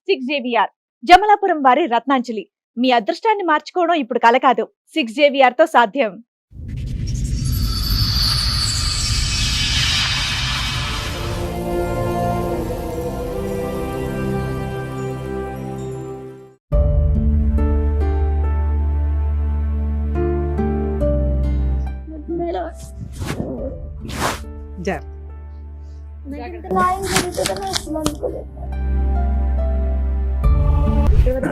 6JVR Jamalapuram వారి రత్నాంజలి. మీ అదృష్టాన్ని మార్చుకోవడం ఇప్పుడు కల కాదు, 6JVR తో సాధ్యం.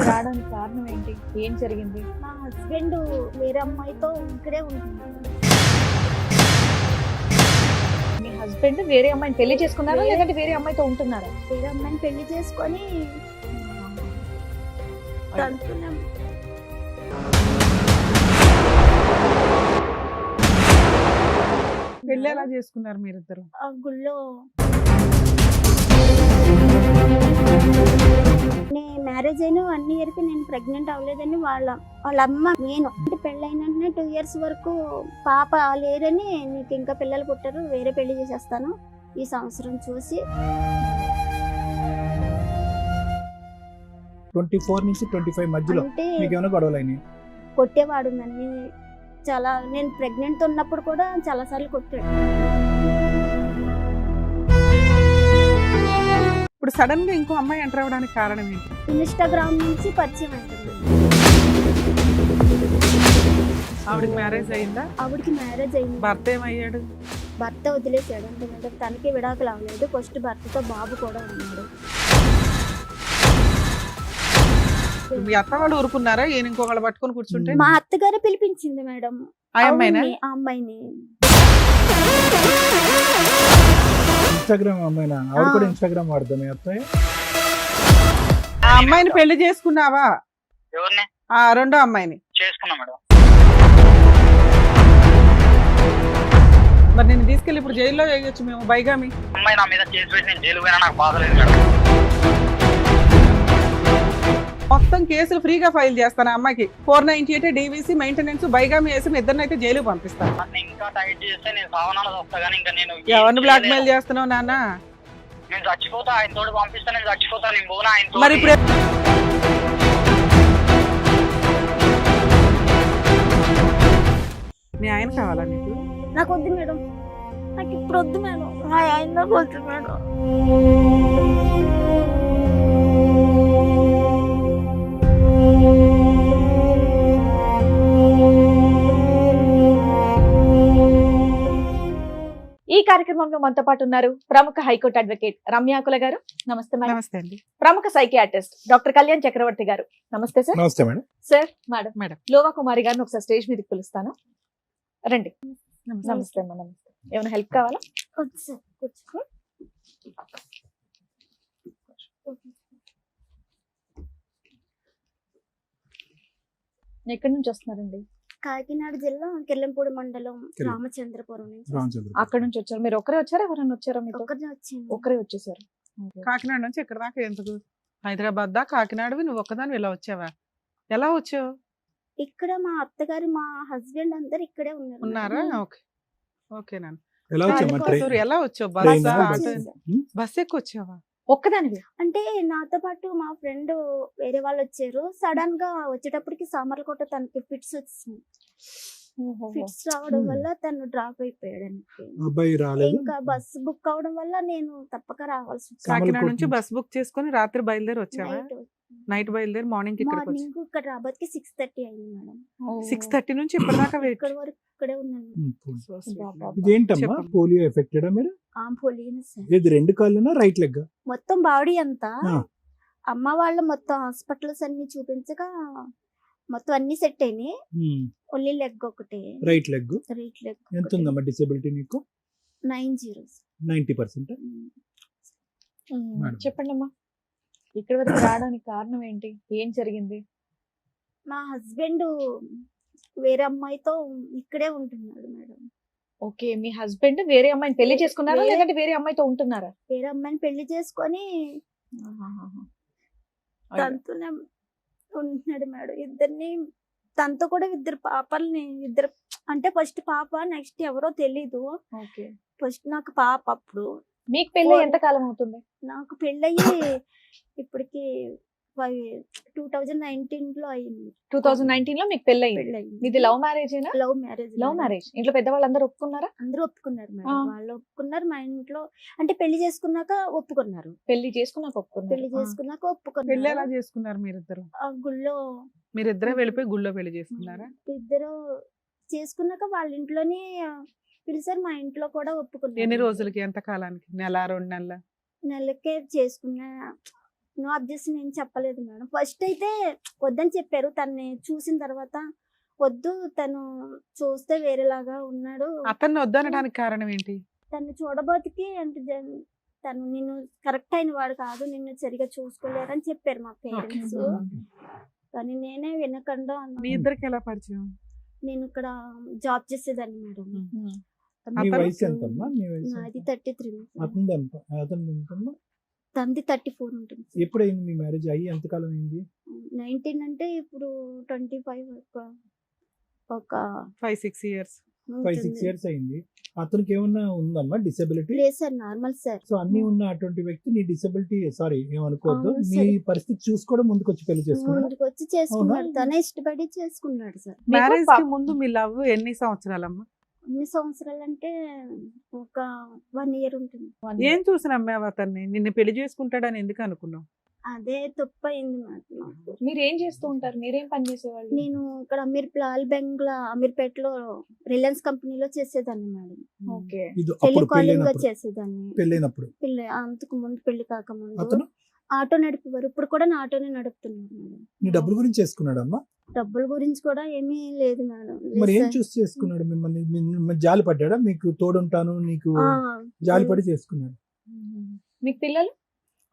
రావడానికి కారణం ఏంటి? ఏం జరిగింది? మా హస్బెండ్ వేరే అమ్మాయితో ఇక్కడే ఉంటున్నాడు. మీ హస్బెండ్ వేరే అమ్మాయిని పెళ్లి చేసుకున్నారా లేదంటే వేరే అమ్మాయితో ఉంటున్నారా? వేరే అమ్మాయిని పెళ్లి చేసుకొని తంతున్నాం. పెళ్లి ఎలా చేసుకున్నారు మీరిద్దరు? ఆ గుళ్ళో మ్యారేజ్ అయిన 1 year కి నేను ప్రెగ్నెంట్ అవ్వలేదని వాళ్ళ అమ్మ నేను అంటే పెళ్ళైన 2 years వరకు పాప లేరని, నీకు ఇంకా పిల్లలు పుట్టారు, వేరే పెళ్లి చేసేస్తాను ఈ సంవత్సరం చూసి 24 నుంచి 25 మధ్యలో అంటే మీకు ఏమైనా గొడవలైనాయి? కొట్టేవాడు నన్ను చాలా. నేను ప్రెగ్నెంట్ ఉన్నప్పుడు కూడా చాలా సార్లు కొట్టాడు. ఇప్పుడు సడన్ గా ఇంకో అమ్మాయి ఎంటర్ అవ్వడానికి కారణం ఏంటి? ఇన్స్టాగ్రామ్ నుంచి పరిచయం అవుతుంది. ఆవిడకి మ్యారేజ్ అయిందా? ఆవిడకి మ్యారేజ్ అయింది. భర్త ఏమయ్యాడు? భర్త వదిలేసాడు. ఎందుకంటే తనకి విడాకులు అవ్వలేదు. ఫస్ట్ భర్తతో బాబు కూడా ఉన్నాడు. మీ అత్త వాళ్ళు ఊరుకున్నారా? ఈయన ఇంకొకళ్ళు పట్టుకొని కూర్చుంటే? మా అత్తగారే పిలిపించింది మేడం ఆ అమ్మాయినా? ఆ అమ్మాయిని. ఇన్స్టాగ్రామ్ అమ్మాయినా? ఆవిడ కూడా ఇన్స్టాగ్రామ్ వాడదా మీ అత్తయ్య? ఆ అమ్మాయిని పెళ్లి చేసుకున్నావా? ఎవరిని? ఆ రెండో అమ్మాయిని చేసుకున్నా మేడం. మరి నేను తీసుకెళ్ళి ఇప్పుడు జైల్లో వేయొచ్చు మేము, బైగామి. అమ్మాయి నా మీద కేసు పెట్టి నేను జైలు పోయినా నాకు బాధ లేదు మేడం. మొత్తం కేసులు ఫ్రీగా ఫైల్ చేస్తాను ఆ అమ్మాయికి. 498 DVC మెయింటెనెన్స్ బైగామి వేసి మీ ఇద్దరిని అయితే జైలు పంపిస్తాను. నన్ను ఇంకా టైట్ చేస్తే నేను సావనాలు వస్తా కానీ ఇంకా నేను ఎవరిని బ్లాక్ మెయిల్ చేస్తున్నావు నాన్న? నేను చచ్చిపోతా, ఆయన తోడు పంపిస్తా, నేను చచ్చిపోతా, నేను పోనా ఆయన మరి ఇప్పుడు మీ ఆయన కావాలా నీకు? నాకు వద్దు మేడం, నాకు ఇప్పుడు వద్దు మేడం, మా ఆయన నాకు వద్దు మేడం. ఈ కార్యక్రమంలో మనతో పాటు ఉన్నారు ప్రముఖ హైకోర్టు అడ్వకేట్ రమ్యాకుల గారు. నమస్తే మేడం. నమస్తే అండి. ప్రముఖ సైకియాట్రిస్ట్ డాక్టర్ కళ్యాణ్ చక్రవర్తి గారు. నమస్తే సార్. నమస్తే మేడం. Sir madam. మేడం. లోవా కుమారి గారిని ఒకసారి స్టేజ్ మీదకి పిలుస్తాను, రండి. నమస్తే అమ్మా. నమస్తే. ఏమైనా హెల్ప్ కావాలా? వద్దు సార్, కూర్చో. ఎక్కడి నుంచి వస్తున్నారండి? కాకినాడ జిల్లా కిర్లంపూడి మండలం రామచంద్రపురం నుంచి. అక్కడ నుంచి వచ్చారు. మీరు ఒకరే వచ్చారా? ఎవరైనా వచ్చారా మీతో? ఒక్కరినే వచ్చింది. ఒకరే వచ్చేసారు. కాకినాడ నుంచి ఇక్కడ దాకా ఎందుకు? హైదరాబాద్ దా కాకినాడవి నువ్వు ఒక్కదాని ఇలా వచ్చావా? ఎలా వచ్చావు? ఇక్కడ మా అత్తగారు మా హస్బెండ్ అందరు ఇక్కడే ఉన్నారా? ఓకే ఓకే నాన్న. ఎలా వచ్చావు? సారీ, ఎలా వచ్చావు? ట్రైనా? బస్ ఎక్కువ వచ్చావా? ఒక్కదానివి? అంటే నాతో పాటు మా ఫ్రెండ్ వేరే వాళ్ళు వచ్చారు. సడన్ గా వచ్చేటప్పటికి సామర్లకోట తనకి ఫిట్స్ వచ్చింది. ఫిట్స్ రావడం వల్ల తను డ్రాప్ అయిపోయాడు. అబ్బాయి రాలేదు. ఇంకా బస్ బుక్ అవడం వల్ల నేను తప్పక రావాల్సి వచ్చింది. కాకినాడ నుంచి బస్ బుక్ చేసుకుని రాత్రి బయలుదేరి వచ్చావా? నైట్ బయలుదేరి మార్నింగ్ ఇక్కడికి వచ్చి మార్నింగ్ ఇక్కడ రాబోతుకి 6:30 అయింది మేడం. 6:30 నుంచి ఇప్పటిదాకా వెయిట్. ఇక్కడ వరకు ఇక్కడే ఉన్నాను. ఇదేంటమ్మా? చెప్పండి. పోలియో ఎఫెక్టెడా మీరు? Police sir. ఇది 2 కాళ్ళునా రైట్ లెగ్? మొత్తం బాడీ అంతా. ఆ. అమ్మ వాళ్ళు మొత్తం హాస్పిటల్స్ అన్ని చూపించగా మొత్తం అన్ని సెట్ అయినాయి. ఓన్లీ లెగ్ ఒకటే రైట్ లెగ్. Right leg. ఎంత ఉందమ్మా డిసేబిలిటీ నీకు? 90. 90%. మేడం. చెప్పండి అమ్మా. ఇక్కడ వరకు రావడానికి కారణం ఏంటి? ఏం జరిగింది? మా హస్బెండ్ వేరే అమ్మాయితో ఇక్కడే ఉంటున్నాడు మేడం. ఓకే, మీ హస్బెండ్ వేరే అమ్మాయిని పెళ్లి చేసుకున్నారా లేదంటే వేరే అమ్మాయితో ఉంటున్నారా? వేరే అమ్మాయిని పెళ్లి చేసుకొని తనతోనే ఉంటున్నాడు మేడం. ఇద్దరిని తనతో కూడా 2 పాపల్ని, 2 అంటే ఫస్ట్ పాప, నెక్స్ట్ ఎవరో తెలీదు. ఓకే. ఫస్ట్ నాకు పాప. అప్పుడు మీకు పెళ్లి ఎంత కాలం అవుతుంది? నాకు పెళ్ళయ్యి ఇప్పటికి 2019 లో అయింది 2019 లో మీకు పెళ్ళయింది. పెళ్ళయింది. మీది లవ్ మ్యారేజేనా? Love marriage. Love marriage. ఇంట్లో పెద్దవాళ్ళందరూ ఒప్పుకున్నారా? అందరూ ఒప్పుకున్నారు మేడం. ఆ. వాళ్ళు ఒప్పుకున్నారు, మా ఇంట్లో అంటే పెళ్లి చేసుకున్నాక ఒప్పుకున్నారు. పెళ్లి చేసుకున్నాక ఒప్పుకున్నారు. పెళ్లి చేసుకున్నాక పెళ్లి ఎలా ఒప్పుకున్నారు. చేసుకున్నారు మీరిద్దరు? ఆ గుళ్ళో మీరిద్దరే వెళ్ళిపోయి గుళ్ళో పెళ్లి చేసుకున్నారా? ఇద్దరు చేసుకున్నాక వాళ్ళ ఇంట్లోనే పిలిచారు, మా ఇంట్లో కూడా ఒప్పుకున్నారు. ఎన్ని రోజులకి, ఎంత కాలానికి? నెల, 2 నెలల? నెలకే చేసుకున్నా. నో అబ్జెక్షన్ ఏం చెప్పలేదు మేడం. ఫస్ట్ అయితే వద్దని చెప్పారు. తనని చూసిన తర్వాత వద్దు, తను చూస్తే వేరేలాగా ఉన్నాడు, అతన్ని వద్దనడానికి కారణం ఏంటి? తను చూడబోతికి అంటే తను నిన్ను కరెక్ట్ అయిన వాడు కాదు, నిన్ను సరిగా చూసుకోలేరు అని చెప్పారు మా పేరెంట్స్. కానీ నేనే వినకుండా మీ ఇద్దరికి ఎలా పరిచయం? నేను ఇక్కడ జాబ్ చేసేదాన్ని మేడం. మీ అతను- వయసు ఎంతమ్మా? మీ వయసు నాది ఎంత? 33, అతనిది ఎంత? అతనిది ఎంతమ్మా? తనది 34 ఉంటుంది. ఎప్పుడైంది మీ మ్యారేజ్ అయ్యి ఎంతకాలం అయింది? 19 అంటే ఇప్పుడు 25 ఒక 5-6 years. 5-6 years అయింది. అతనికి ఏమన్నా ఉందమ్మా డిసెబిలిటీ? లేదు సార్, నార్మల్ సార్. సో అన్ని ఉన్న అటువంటి వ్యక్తి నీ డిసెబిలిటీ, సారీ ఏమనుకోవద్దు, అవును నీ సరే. పరిస్థితి చూసుకోవడం ముందుకు వచ్చి పెళ్లి చేసుకున్నా. ముందుకు వచ్చి చేసుకున్నాడు, అవునా? తనే ఇష్టపడి చేసుకున్నాడు సార్. మీకు మ్యారేజ్ పా- కి ముందు మీ లవ్ ఎన్ని సంవత్సరాలమ్మా? ఎన్ని సంవత్సరాలు అంటే ఒక 1 year ఉంటుంది. ఏం చూసి నమ్మావు అతన్ని? నిన్ను పెళ్లి చేసుకుంటాడని ఎందుకు అనుకున్నావు? అదే తప్పు అయింది నాకు. మీరు ఏం చేస్తూ ఉంటారు? మీరేం పని చేసేవాళ్ళు? నేను ఇక్కడ లాల్ బెంగ్లా అమీర్పేటలో రిలయన్స్ కంపెనీలో చేసేదాన్ని మేడం. ఓకే. ఇది అప్పుడు టెలికాలింగ్ గా పెళ్ళైనప్పుడు చేసేదాన్ని. పెళ్ళైనప్పుడు పెళ్ళి అంతకు ముందు, పెళ్లి కాకముందు అతను ఆటో నడిపేవారు. ఇప్పుడు కూడా నా ఆటోనే నడుపుతున్నారు మేడం. నీ డబ్బుల గురించి చేసుకున్నాడమ్మా? డబ్బుల గురించి కూడా ఏమీ లేదు మేడం. మరి లేదు ఏం సార్. చూసి చేసుకున్నాడు? మిమ్మల్ని జాలి పడ్డాడా? మీకు తోడుంటాను నీకు ఆ, జాలి పడి చేసుకున్నాడు. మీకు పిల్లలు?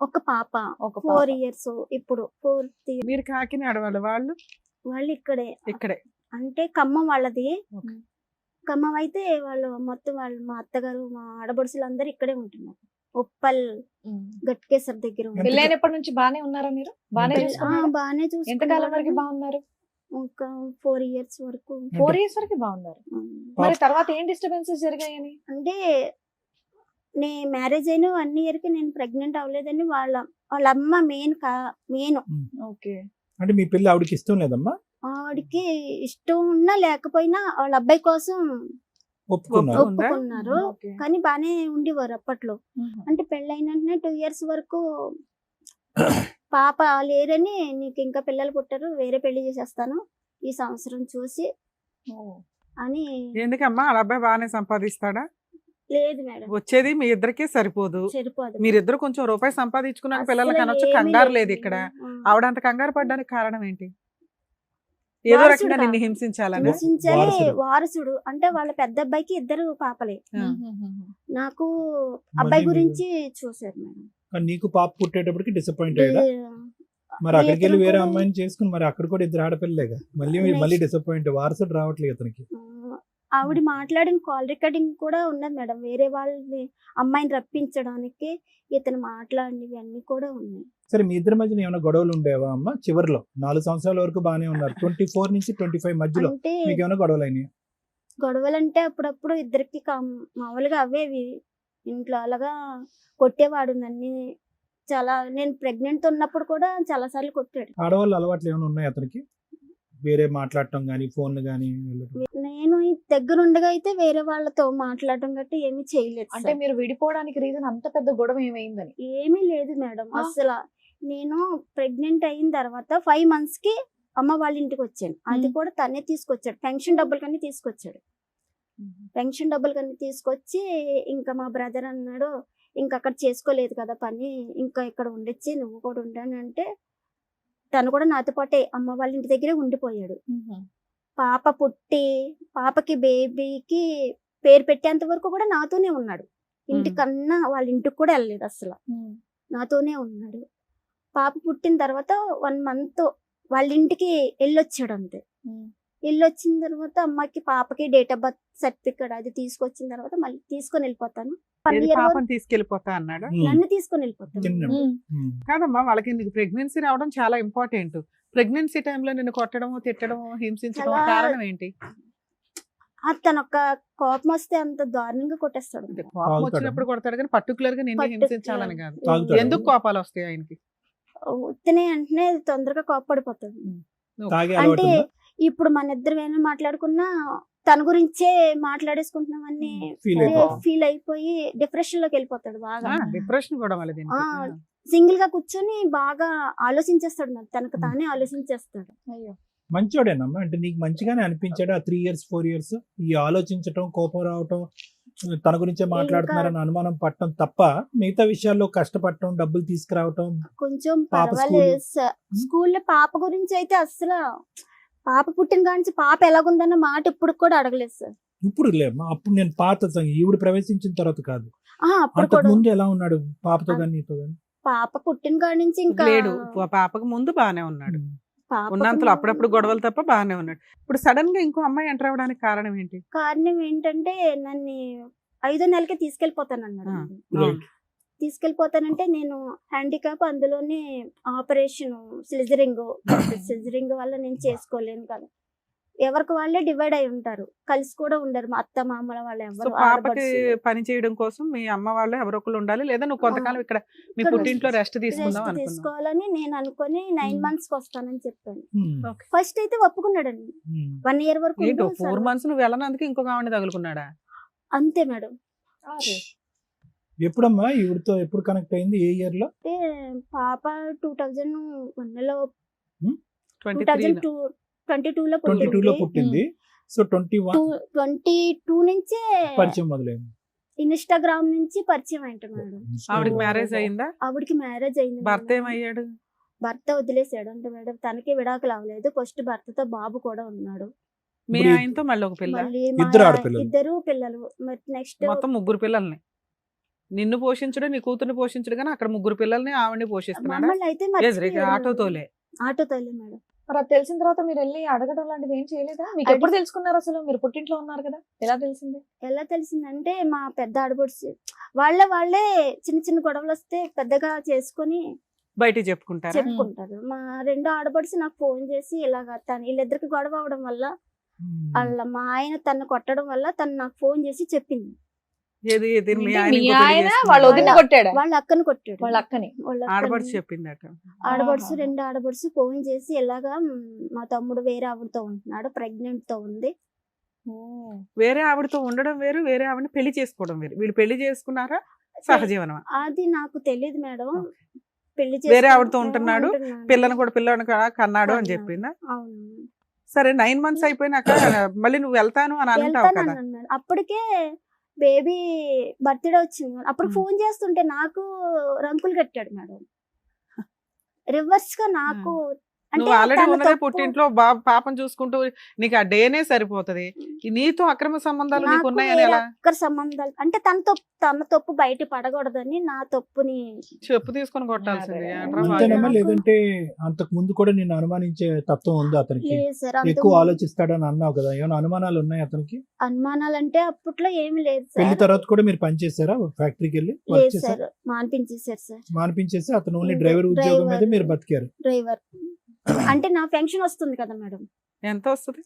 ఒక పాప ఒక 4 years, ఇప్పుడు 4th year. మీరు కాకినాడ వాళ్ళు వాళ్ళు ఇక్కడే ఇక్కడే. అంటే ఖమ్మం వాళ్ళది. Okay. ఖమ్మం అయితే వాళ్ళు మొత్తం వాళ్ళు మా అత్తగారు, మా ఆడబడుసులు అందరు ఇక్కడే ఉంటున్నారు. ఉప్పల్ గట్కేసర్ దగ్గర ఎంత- పెళ్ళైనప్పటి నుంచి బానే ఉన్నారా మీరు? బానే ఎంత- చూసుకున్నారా? బాగానే ఎంతకాలం వరకు చూసుకున్నారు. బాగున్నారు? ఒక 4 years వరకు. 4 years వరకు బాగున్నారు. మరి తర్వాత ఏం డిస్టర్బెన్సెస్ జరిగాయని? అంటే నే మ్యారేజ్ అయిన 1 year కి నేను ప్రెగ్నెంట్ అవ్వలేదని వాళ్ళ అమ్మ మెయిన్ ఓకే. అంటే మీ పెళ్లి ఆవిడకి ఇష్టం లేదమ్మా? ఆవిడకి ఇష్టం ఉన్నా లేకపోయినా వాళ్ళ అబ్బాయి కోసం ఒప్పుకున్నారు. ఉందా? ఒప్పుకున్నారు. ఓకే. కానీ బానే ఉండేవారు అప్పట్లో. అంటే పెళ్ళైన వెంటనే 2 years వరకు పాప లేరని, నీకు ఇంకా పిల్లలు పుట్టారు, వేరే పెళ్లి చేసేస్తాను ఈ సంవత్సరం చూసి అని. ఎందుకమ్మా? వాళ్ళ అబ్బాయి బాగానే సంపాదిస్తాడా? లేదు మేడం, వచ్చేది మీ ఇద్దరికే సరిపోదు. సరిపోదు. మీరిద్దరు కొంచెం రూపాయి సంపాదించుకున్నాక అసలు పిల్లలకి అనొచ్చు. ఏమీ కంగారు లేదు లేదు ఇక్కడ. ఆ. ఆవిడ అంత కంగారు పడ్డానికి కారణం ఏంటి? ఏదో వారసుడు రకంగా నిన్ను కాదు. హింసించాలని. నివసించాలి. వారసుడు. వారసుడు అంటే వాళ్ళ పెద్ద అబ్బాయికి 2 పాపలే. ఆ. నాకు అబ్బాయి మళ్ళీ గురించి చూసారు మేడం. కానీ నీకు పాప పుట్టేటప్పటికి డిసప్పాయింట్ అయ్యాడా? మరి అక్కడికి వెళ్ళి ఇతను వేరే కూడా- అమ్మాయిని చేసుకుని మరి అక్కడ కూడా 2 ఆడపిల్లలేగా, మళ్ళీ డిసప్పాయింట్. వారసుడు రావట్లేదు అతనికి. ఆవిడ మాట్లాడిన కాల్ రికార్డింగ్ కూడా ఉన్నది మేడం. వేరే వాళ్ళని అమ్మాయిని రప్పించడానికి ఇతను మాట్లాడినవి అన్ని కూడా ఉన్నాయి. సరే, మీ ఇద్దరి మధ్యన ఏమైనా గొడవలు ఉండేవా అమ్మ? చివరిలో 4 సంవత్సరాల వరకు బాగానే ఉన్నారు. 24 నుంచి 25 మధ్యలో అంటే మీకు ఏమైనా గొడవలు అయినాయి? గొడవలంటే అప్పుడప్పుడు ఇద్దరికి మామూలుగా అవేవి. ఇంట్లో అలాగా కొట్టేవాడు నన్ను చాలా. నేను ప్రెగ్నెంట్ ఉన్నప్పుడు కూడా చాలా సార్లు కొట్టాడు. ఆడవాళ్ళు అలవాట్లు ఏమైనా ఉన్నాయి అతనికి? వేరే మాట్లాడటం కానీ, ఫోన్లు కానీ వెళ్ళటం? నేను ఈ దగ్గరుండగా అయితే వేరే వాళ్ళతో మాట్లాడడం గట్టి ఏమీ చేయలేదు అంటే సార్. మీరు విడిపోవడానికి రీజన్ అంత పెద్ద గొడవ ఏమైందని? ఏమీ లేదు మేడం. ఆ? అసలు నేను ప్రెగ్నెంట్ అయిన తర్వాత 5 months కి అమ్మ వాళ్ళ ఇంటికి వచ్చాను. అది కూడా తనే తీసుకొచ్చాడు. పెన్షన్ డబ్బులు కన్నీ తీసుకొచ్చాడు. పెన్షన్ డబ్బులు కన్నీ తీసుకొచ్చి ఇంకా మా బ్రదర్ అన్నాడు, ఇంకా అక్కడ చేసుకోలేదు కదా పని, ఇంకా ఇక్కడ ఉండొచ్చి నువ్వు కూడా ఉండని అంటే తను కూడా నాతో పాటే అమ్మ వాళ్ళ ఇంటి దగ్గరే ఉండిపోయాడు. పాప పుట్టి పాపకి బేబీకి పేరు పెట్టేంత వరకు కూడా నాతోనే ఉన్నాడు. ఇంటికన్నా వాళ్ళ ఇంటికి కూడా వెళ్ళలేదు అసలు, నాతోనే ఉన్నాడు. పాప పుట్టిన తర్వాత 1 month వాళ్ళ ఇంటికి వెళ్ళొచ్చాడు అంతే. వెళ్ళొచ్చిన తర్వాత అమ్మకి పాపకి డేట్ ఆఫ్ బర్త్ సర్టిఫికేట్ అది తీసుకొచ్చిన తర్వాత మళ్ళీ తీసుకొని వెళ్ళిపోతాను. 1 ఏది year వరకు పాపని తీసుకెళ్లిపోతా అన్నాడు? నన్ను తీసుకొని వెళ్ళిపోతాను. చిన్న- కాదమ్మా, వాళ్ళకి నీకు ప్రెగ్నెన్సీ రావడం చాలా ఇంపార్టెంట్. ప్రెగ్నెన్సీ టైంలో నిన్ను కొట్టడము, తిట్టడము, హింసించడం చాలా- కారణం ఏంటి? తను ఒక కోపం వస్తే అంత దారుణంగా కొట్టేస్తాడు. కోపం వచ్చినప్పుడు కొడతాడు కానీ పర్టికులర్ గా నిన్ను హింసించాలని కాదు. తాగుతాడా? ఎందుకు కోపాలు వస్తాయి ఆయనకి? ఉత్తనే అంటే తొందరగా కోప్పడిపోతాడు. తాగే అంటే అలవాటు ఉందా? ఇప్పుడు మన ఇద్దరు ఏమైనా మాట్లాడుకున్నా తన గురించే మాట్లాడేసుకుంటున్నామని Feel అయిపోతాడు. ఫీల్ అయిపోయి డిప్రెషన్ లోకి వెళ్ళిపోతాడు బాగా. డిప్రెషన్ కూడా మళ్ళీ దీనికి. ఆ, సింగిల్ గా కూర్చొని బాగా ఆలోచించేస్తాడు మరి తనకు తానే ఆలోచించేస్తాడు. అయ్యో. మంచోడేనమ్మా, అంటే నీకు మంచిగానే అనిపించాడు ఆ 3 years 4 years ఈ ఆలోచించటం, కోపం రావటం, తన గురించే మాట్లాడుతున్నారని అనుమానం పట్టడం తప్ప మిగతా విషయాల్లో కష్టపడటం, డబ్బులు తీసుకురావటం. కొంచెం పాప పర్వాలేదు సార్. స్కూల్లో పాప గురించి అయితే అసలు పాప పుట్టిన కానించి పాప ఎలాగుందన్న మాట ఇప్పుడు కూడా అడగలేదు సార్. ఇప్పుడు లేమ్మా, అప్పుడు నేను పాత ఈవిడ ప్రవేశించిన తర్వాత కాదు, అప్పుడు అంతకు కూడా ముందు ఎలా ఉన్నాడు పాపతో కానీ నీతో కానీ? పాప పుట్టిన కాడి నుంచి ఇంకా లేడు, పాపకు ముందు బానే ఉన్నాడు. పాపకు ఉన్నంతలో అప్పుడప్పుడు గొడవలు తప్ప బానే ఉన్నాడు. ఇప్పుడు సడన్ గా ఇంకో అమ్మాయి ఎంటర్ అవ్వడానికి కారణం ఏంటి? కారణం ఏంటంటే నన్ను 5వ నెలకే తీసుకెళ్లిపోతానన్నాడు. Right. తీసుకెళ్లిపోతానంటే నేను హ్యాండిక్యాప్, అందులోనే ఆపరేషన్ సిజరింగ్ వల్ల నేను చేసుకోలేను కదా. ఎవరికి వాళ్ళే డివైడ్ అయి ఉంటారు, కలిసి కూడా ఉండరు. మా అత్త మామల వాళ్ళు సో ఎవరు పాపకి పని చేయడం కోసం మీ అమ్మ వాళ్ళు ఎవరో ఒకరు ఉండాలి, లేదా నువ్వు కొంతకాలం ఇక్కడ మీ ఇక్కడ పుట్టింట్లో రెస్ట్ తీసుకుందాం అనుకున్నావు. తీసుకోవాలని నేను అనుకుని 9 months కి వస్తానని చెప్పాను. Hmm. ఫస్ట్ అయితే ఒప్పుకున్నాడండి. Hmm. 1 year వరకు ఏంటో ఉండు 4 సార్. months నువ్వు వెళ్ళనందుకు ఇంకొక ఆవిడ తగులుకున్నాడా? అంతే మేడం. ఎప్పుడమ్మా ఈవిడతో ఎప్పుడు కనెక్ట్ అయింది? ఏ ఇయర్ లో? అంటే పాప 2001 లో 23 2022 లో 22 లో పుట్టింది. సో 21 22 నుంచే పరిచయం మొదలైంది. ఇన్స్టాగ్రామ్ నుంచి పరిచయం అయింట మేడం. ఆవిడకి మ్యారేజ్ అయిందా? ఆవిడకి మ్యారేజ్ అయింది భర్త మేడం. ఏమయ్యాడు? భర్త వదిలేసాడు అంటే మేడం. తనకి విడాకులు అవ్వలేదు. ఫస్ట్ భర్తతో బాబు కూడా ఉన్నాడు. మీ ఇప్పుడు ఆయనతో మళ్ళీ ఒక పిల్ల, మళ్ళీ ఇద్దరు ఆడపిల్లలు. ఇద్దరు పిల్లలు. మరి నెక్స్ట్ మొత్తం 3 పిల్లల్ని నిన్ను పోషించడం, నీ కూతుర్ని పోషించడం, కానీ అక్కడ 3 పిల్లల్ని ఆవిడని పోషిస్తున్నాడా? మమ్మల్ని అయితే ఆటోతోలే. ఆటోతోలే మేడం. మరి అది తెలిసిన తర్వాత మీరు వెళ్ళి అడగడం లాంటిది ఏం చేయలేదా? మీకు ఎప్పుడు తెలుసుకున్నారు అసలు? మీరు పుట్టింట్లో ఉన్నారు కదా, ఎలా తెలిసింది? ఎలా తెలిసిందంటే మా పెద్ద ఆడపడుచు వాళ్ళే చిన్న చిన్న గొడవలు వస్తే పెద్దగా చేసుకొని బయటికి చెప్పుకుంటారా? చెప్పుకుంటారు. మా 2 ఆడపడుచు నాకు ఫోన్ చేసి ఇలాగా వీళ్ళిద్దరికి గొడవ అవడం వల్ల మా ఆయన తను కొట్టడం వల్ల తను నాకు ఫోన్ చేసి చెప్పింది. ఏది ఏది మీ మీ ఆయన ఇంకో పెళ్లి ఆయన చేసుకున్నాడా? వాళ్ళ వదిన కొట్టాడా? వాళ్ళ అక్కని కొట్టాడు. వాళ్ళ అక్కని. ఆడపడుచు చెప్పిందట. ఆడపడుచు ఆహా. 2 ఆడపడుచు ఫోన్ చేసి ఇలాగా మా తమ్ముడు వేరే ఆవిడతో ఉంటున్నాడు, ప్రెగ్నెంట్ తో ఉంది. వేరే ఆవిడతో ఉండడం వేరు, వేరే ఆవిడని పెళ్లి చేసుకోవడం వేరు. వీళ్ళు పెళ్లి చేసుకున్నారా, సహజీవనమా? అది నాకు తెలియదు మేడం. పెళ్లి వేరే ఆవిడతో ఉంటున్నాడు, పిల్లని కూడా పిల్లని కూడా కన్నాడు అని కన్నాడు. చెప్పిందా? అవును. సరే 9 months అయిపోయినాక మళ్ళీ నువ్వు వెళ్తాను అని అంటావు కదా. వెళ్తానన్నాను మేడం. అప్పటికే బేబీ బర్త్డే వచ్చింది. అప్పుడు ఫోన్ చేస్తుంటే నాకు రంకులు కట్టాడు మేడం. రివర్స్ గా నాకు అంటే నువ్వు ఆల్రెడీ తన ఉన్నదే తప్పు. పుట్టింట్లో పాపం చూసుకుంటూ నీకు ఆ డేనే సరిపోతది. నీతో అక్రమ సంబంధాలు నీకు నాకు ఉన్నాయని వేరే ఎలా ఒక్కరి సంబంధాలు అంటే తన తప్పు బయట పడకూడదని నా తప్పుని చెప్పు తీసుకొని కొట్టాల్సింది. అదే. ఏంట్రా అంతేనమ్మా, బాగా? లేదంటే అంతకు ముందు కూడా నిన్ను అనుమానించే తత్వం ఉంది అతనికి? లేదు సార్. ఎక్కువ ఆలోచిస్తాడని అన్నావు కదా, ఏమైనా అనుమానాలు ఉన్నాయి అతనికి? అనుమానాలు అంటే అప్పట్లో ఏమి లేదు పెళ్లి సార్. తర్వాత కూడా మీరు పని చేశారా? ఫ్యాక్టరీకి వెళ్ళి వర్క్ లేదు చేశారు? Sir, మానిపించేశారు sir. మానిపించేసి అతను ఓన్లీ ఇంకా డ్రైవర్ ఉద్యోగం మీద డ్రైవర్. మీరు బతికారు. డ్రైవర్ అంటే నా పెన్షన్ వస్తుంది కదా మేడం. ఎంత వస్తుంది?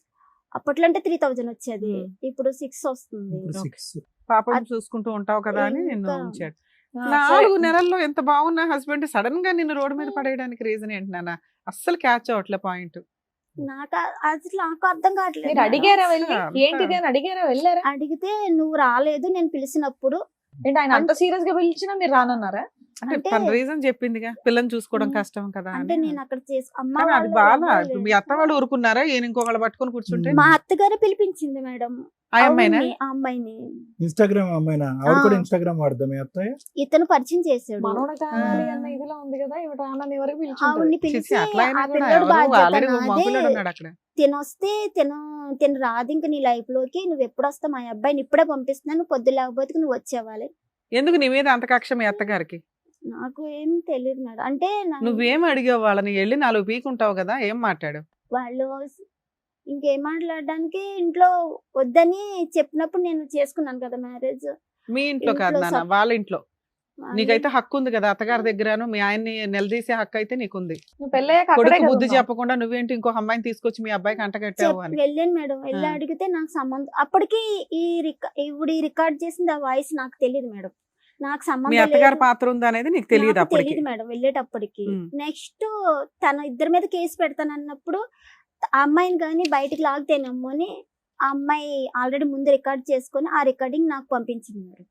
అప్పట్లో అంటే 3000 వచ్చేది, ఇప్పుడు 6 వస్తుంది. ఇప్పుడు Okay. 6. పాపం చూసుకుంటూ ఉంటావు కదా అని నిన్ను ఇంకా ఉంచాడు. ఆ, 4 నెలల్లో ఎంత బాగున్నా హస్బెండ్ సడన్ గా నిన్ను రోడ్డు మీద పడేయడానికి రీజన్ ఏంటి నాన్న? అస్సలు క్యాచ్ అవట్లే పాయింట్. నాకు అసలు నాకు అర్థం కావట్లేదు మీరు మేడం. అడిగారా వెళ్ళి అంతా. ఏంటిది అని అడిగారా? వెళ్ళారా? అడిగితే నువ్వు రాలేదు నేను పిలిచినప్పుడు. ఏంటి ఆయన అంత సీరియస్ గా పిలిచినా మీరు రానన్నారా? అంటే అంటే- తన రీజన్ చెప్పిందిగా, పిల్లని చూసుకోవడం కష్టం కదా అంటే అని. నేను అక్కడ అమ్మ కానీ అది వాళ్ళు బాగా ఎవరూ మీ అత్త వాళ్ళు ఊరుకున్నారా? ఈయన ఇంకొకళ్ళు పట్టుకొని కూర్చుంటే మా అత్తగారే పిలిపించింది మేడం. ఆ అమ్మాయినా? అవును, ఆ అమ్మాయిని ఇన్స్టాగ్రామ్ అమ్మాయినా? ఆవిడ కూడా ఆ. ఇన్స్టాగ్రామ్ వాడదాం మీ అత్తయ్య? ఇతను పరిచయం చేశాడు. మనోడ కావాలి అన్న ఇదిలో ఉంది కదా, ఇవి రానని వరకు పిలిచింటారు. ఆవిడ్ని చిచి, పిలిచి అట్లా అయినా ఆ కూడా పిల్లడు ఎవరు బాధ్యత ఆల్రెడీ నాదే. మగుళ్ళుడు ఉన్నాడు అక్కడ. తినొస్తే తిను రాదు ఇంక నీ లైఫ్ లోకి. నువ్వు ఎప్పుడు వస్తావు? మా అబ్బాయిని ఇప్పుడే పంపిస్తున్నాను, పొద్దు లేకపోతే నువ్వు వచ్చేవాలి. ఎందుకు నీ మీద అంత కక్ష మీ అత్తగారికి? నాకు ఏం తెలియదు మేడం. అంటే నువ్వేం అడిగావు వాళ్ళని? వెళ్ళి 4 పీకుంటావు కదా, ఏం మాట్లాడు? వాళ్ళు ఇంకేం మాట్లాడడానికి ఇంట్లో వద్దని చెప్పినప్పుడు నేను చేసుకున్నాను కదా మ్యారేజ్. మీ ఇంట్లో కాదు ఇంట్లో నాన్న, వాళ్ళ ఇంట్లో. నీకైతే హక్కు ఉంది కదా అత్తగారి దగ్గరను, మీ ఆయన్ని నిలదీసే హక్కు అయితే నీకుంది. నువ్వు పెళ్ళయ్యాక అక్కడే కొడుకు కదా బుద్ధి ఉన్నావు. చెప్పకుండా నువ్వేంటి ఇంకో అమ్మాయిని తీసుకొచ్చి మీ అబ్బాయికి అంటగట్టావు అని. వెళ్ళాను మేడం. వెళ్ళి అడిగితే నాకు సంబంధం అప్పటికి ఈ రికార్డ్ చేసింది ఆ వాయిస్ నాకు తెలియదు మేడం. నాకు మీ సంబంధం అత్తగారి లేదు. పాత్ర ఉంది అనేది నీకు తెలియదు నాకు అప్పటికి. తెలియదు మేడం వెళ్ళేటప్పటికి. ఉమ్. నెక్స్ట్ తన ఇద్దరి మీద కేసు పెడతానన్నప్పుడు ఆ అమ్మాయిని కానీ బయటికి లాగితేనేమో అని ఆ అమ్మాయి ఆల్రెడీ ముందు రికార్డ్ చేసుకొని ఆ రికార్డింగ్ నాకు పంపించింది మేడం.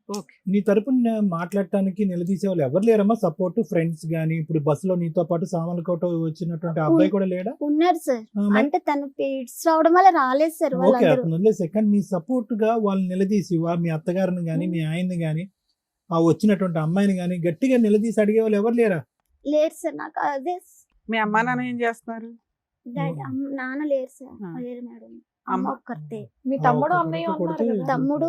ఓకే. నీ తరపున మాట్లాడటానికి నిలదీసే వాళ్ళు ఎవరు లేరమ్మా? సపోర్ట్ ఫ్రెండ్స్ గానీ, ఇప్పుడు బస్సులో నీతో పాటు సామాన్లు కోట వచ్చినటువంటి ఆ అబ్బాయి కూడా లేడా? ఉన్నారు సార్. ఆ, మరి? అంటే తను పీడ్స్ రావడం వల్ల రాలేదు సార్ ఓకే, వాళ్ళందరూ. అతను వదిలేసే. కానీ నీ సపోర్ట్ గా వాళ్ళు నిలదీసి మీ అత్తగారిని గానీ మీ ఆయన్ని గానీ ఆ వచ్చినటువంటి అమ్మాయిని గానీ గట్టిగా నిలదీసి అడిగే వాళ్ళు ఎవరు లేరా? లేరు సార్. నాకు అదే మీ అమ్మా నాన్న ఏం చేస్తున్నారు? నాన్న లేరు సార్. ఆ. లేరు మేడం. అమ్మ? అమ్మ ఒక్కరితే. మీ ఆ, తమ్ముడు ఒక్క అన్నయ్య కొడుకు ఉన్నారు కొడితే కదా. తమ్ముడు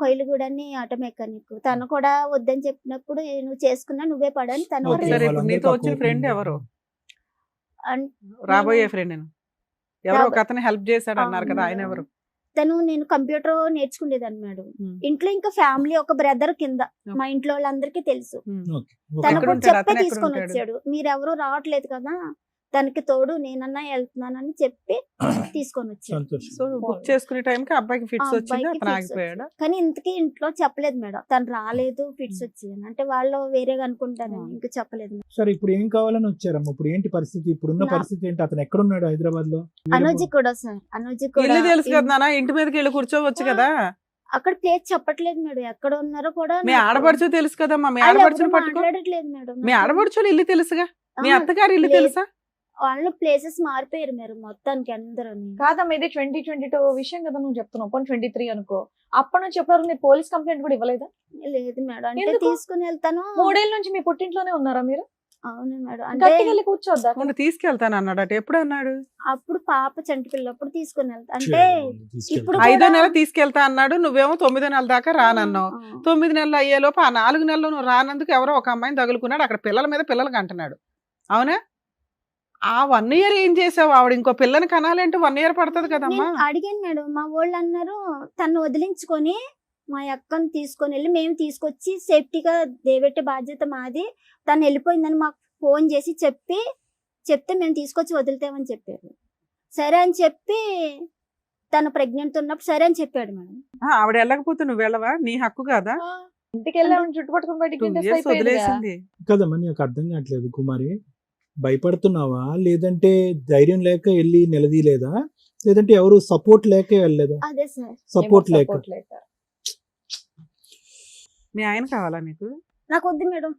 కొయిలుగూడని ఆటో మెకానిక్. తను కూడా వద్దని చెప్పినప్పుడు నువ్వు చేసుకున్నా నువ్వే పడని తను ఓకే, కూడా సరే, ఇప్పుడు వాళ్ళందరికీ నీతో ఆ వచ్చిన కోపం ఫ్రెండ్ ఉంది. ఎవరు? అన్- రాబోయే నేను- ఫ్రెండ్ ఎవరో ఒక అతను హెల్ప్ చేశాడు అన్నారు కదా, ఆయన అవును. ఎవరు? తను నేను కంప్యూటర్ నేర్చుకునేదాన్ని మేడం. ఉమ్. ఇంట్లో ఇంకా ఫ్యామిలీ ఒక బ్రదర్ కింద మా ఇంట్లో వాళ్ళందరికీ తెలుసు. Okay, okay. తను ఎక్కడ కూడా ఉంటాడు? చెప్పే అతను ఎక్కడ తీసుకొని ఉంటాడు? వచ్చాడు. మీరెవరూ రావట్లేదు కదా, దానికి తోడు నేనన్నా వెళ్తున్నానని చెప్పి తీసుకొని వచ్చాడు. సంతోషం. సో బుక్ చేసుకునే టైంకి అబ్బాయికి ఆ ఫిట్స్ వచ్చింది, అబ్బాయికి అతను fits ఆగిపోయాడా? వచ్చాయి. కానీ ఇంతకీ ఇంట్లో చెప్పలేదు మేడం. తను రాలేదు ఫిట్స్ వచ్చాయని. అంటే వాళ్ళు వేరేగా అనుకుంటారని ఇంకా చెప్పలేదు మేడం. సరే, ఇప్పుడు ఏం కావాలని వచ్చారమ్మా? ఇప్పుడు ఏంటి పరిస్థితి? ఇప్పుడున్న నా- పరిస్థితి ఏంటి? అతను ఎక్కడున్నాడు హైదరాబాద్ లో? అనుజి కూడా సార్. అనుజి కూడా ఇల్లు తెలుసు కదా నాన్న, ఇంటి మీదకి వెళ్ళి కూర్చోవచ్చు కదా. అక్కడ ప్లేస్ చెప్పట్లేదు మేడం. ఎక్కడ ఉన్నారో కూడా మీ నాకు- ఆడపడుచు తెలుసు కదమ్మా, మీ వాళ్ళు ఆడపడుచుని ఎవరు పట్టుకో. మాట్లాడట్లేదు మేడం. మీ నాకు- ఆడపడుచులు ఇల్లు తెలుసుగా, మీ ఆ, అత్తగారి ఇల్లు లేదు. తెలుసా? వాళ్ళు ప్లేసెస్ మారిపోయారు మీరు మొత్తానికి అందరూ. కాదమ్మా, ఇది 2022 విషయం కదా నువ్వు చెప్తున్నావు. 23 అనుకో. అప్పటి నుంచి ఎప్పటివరకు మీరు పోలీస్ కంప్లైంట్ కూడా ఇవ్వలేదా? లేదు మేడం. అంటే ఎందుకు? తీసుకుని వెళ్తాను. 3 ఏళ్ళ నుంచి మీ పుట్టింట్లోనే ఉన్నారా మీరు? అవును మేడం. అంటే గట్టిగా వెళ్ళి కూర్చోద్దా? మొన్న తీసుకెళ్తాను అన్నాడట, ఎప్పుడు అన్నాడు? అప్పుడు పాప చంటి పిల్లప్పుడు తీసుకుని వెళ్తా. అంటే ఇప్పుడు 5వ కూడా- నెల తీసుకెళ్తా అన్నాడు, నువ్వేమో 9వ నెల దాకా రానన్నావు. 9 నెలలు అయ్యేలోపు ఆ 4 నెలలు నువ్వు రానందుకు ఎవరో ఒక అమ్మాయిని తగులుకున్నాడు. అక్కడ పిల్లల మీద పిల్లలకి అంటున్నాడు, అవునా? ఆ 1 ఇయర్ ఏం చేసావు? ఆవిడ ఇంకో పిల్లని కనాలంటే 1 ఇయర్ పడుతుంది కదమ్మా. నేను అడిగాను మేడం. మా వాళ్ళు అన్నారు తను వదిలించుకొని మా అక్కని తీసుకొని వెళ్ళి మేము తీసుకొచ్చి సేఫ్టీగా దేవెట్టే బాధ్యత మాది. తను వెళ్ళిపోయిందని మాకు ఫోన్ చేసి చెప్తే మేము తీసుకొచ్చి వదులుతామని చెప్పారు. సరే అని చెప్పి తను ప్రెగ్నెంట్ ఉన్నప్పుడు సరే అని చెప్పాడు మేడం. ఆవిడ వెళ్ళకపోతే నువ్వు వెళ్ళవా? నీ హక్కు కాదా? ఇంటికి వెళ్ళి ఆవిడని చుట్టుపట్టుకుని బయటికి 2 గెంటేస్తే ఇయర్స్ అయిపోయేదిగా. వదిలేసింది. కదమ్మా, నాకు అర్థం కావట్లేదు కుమారి. భయపడుతున్నావా, లేదంటే ధైర్యం లేక వెళ్ళి నిలదీయలేదా, లేదంటే ఎవరు సపోర్ట్ లేక వెళ్ళలేదా? అదే సార్. సపోర్ట్ ఏమో లేక. support లేక. మీ ఆయన కావాలా నీకు? నాకు వద్దు మేడం.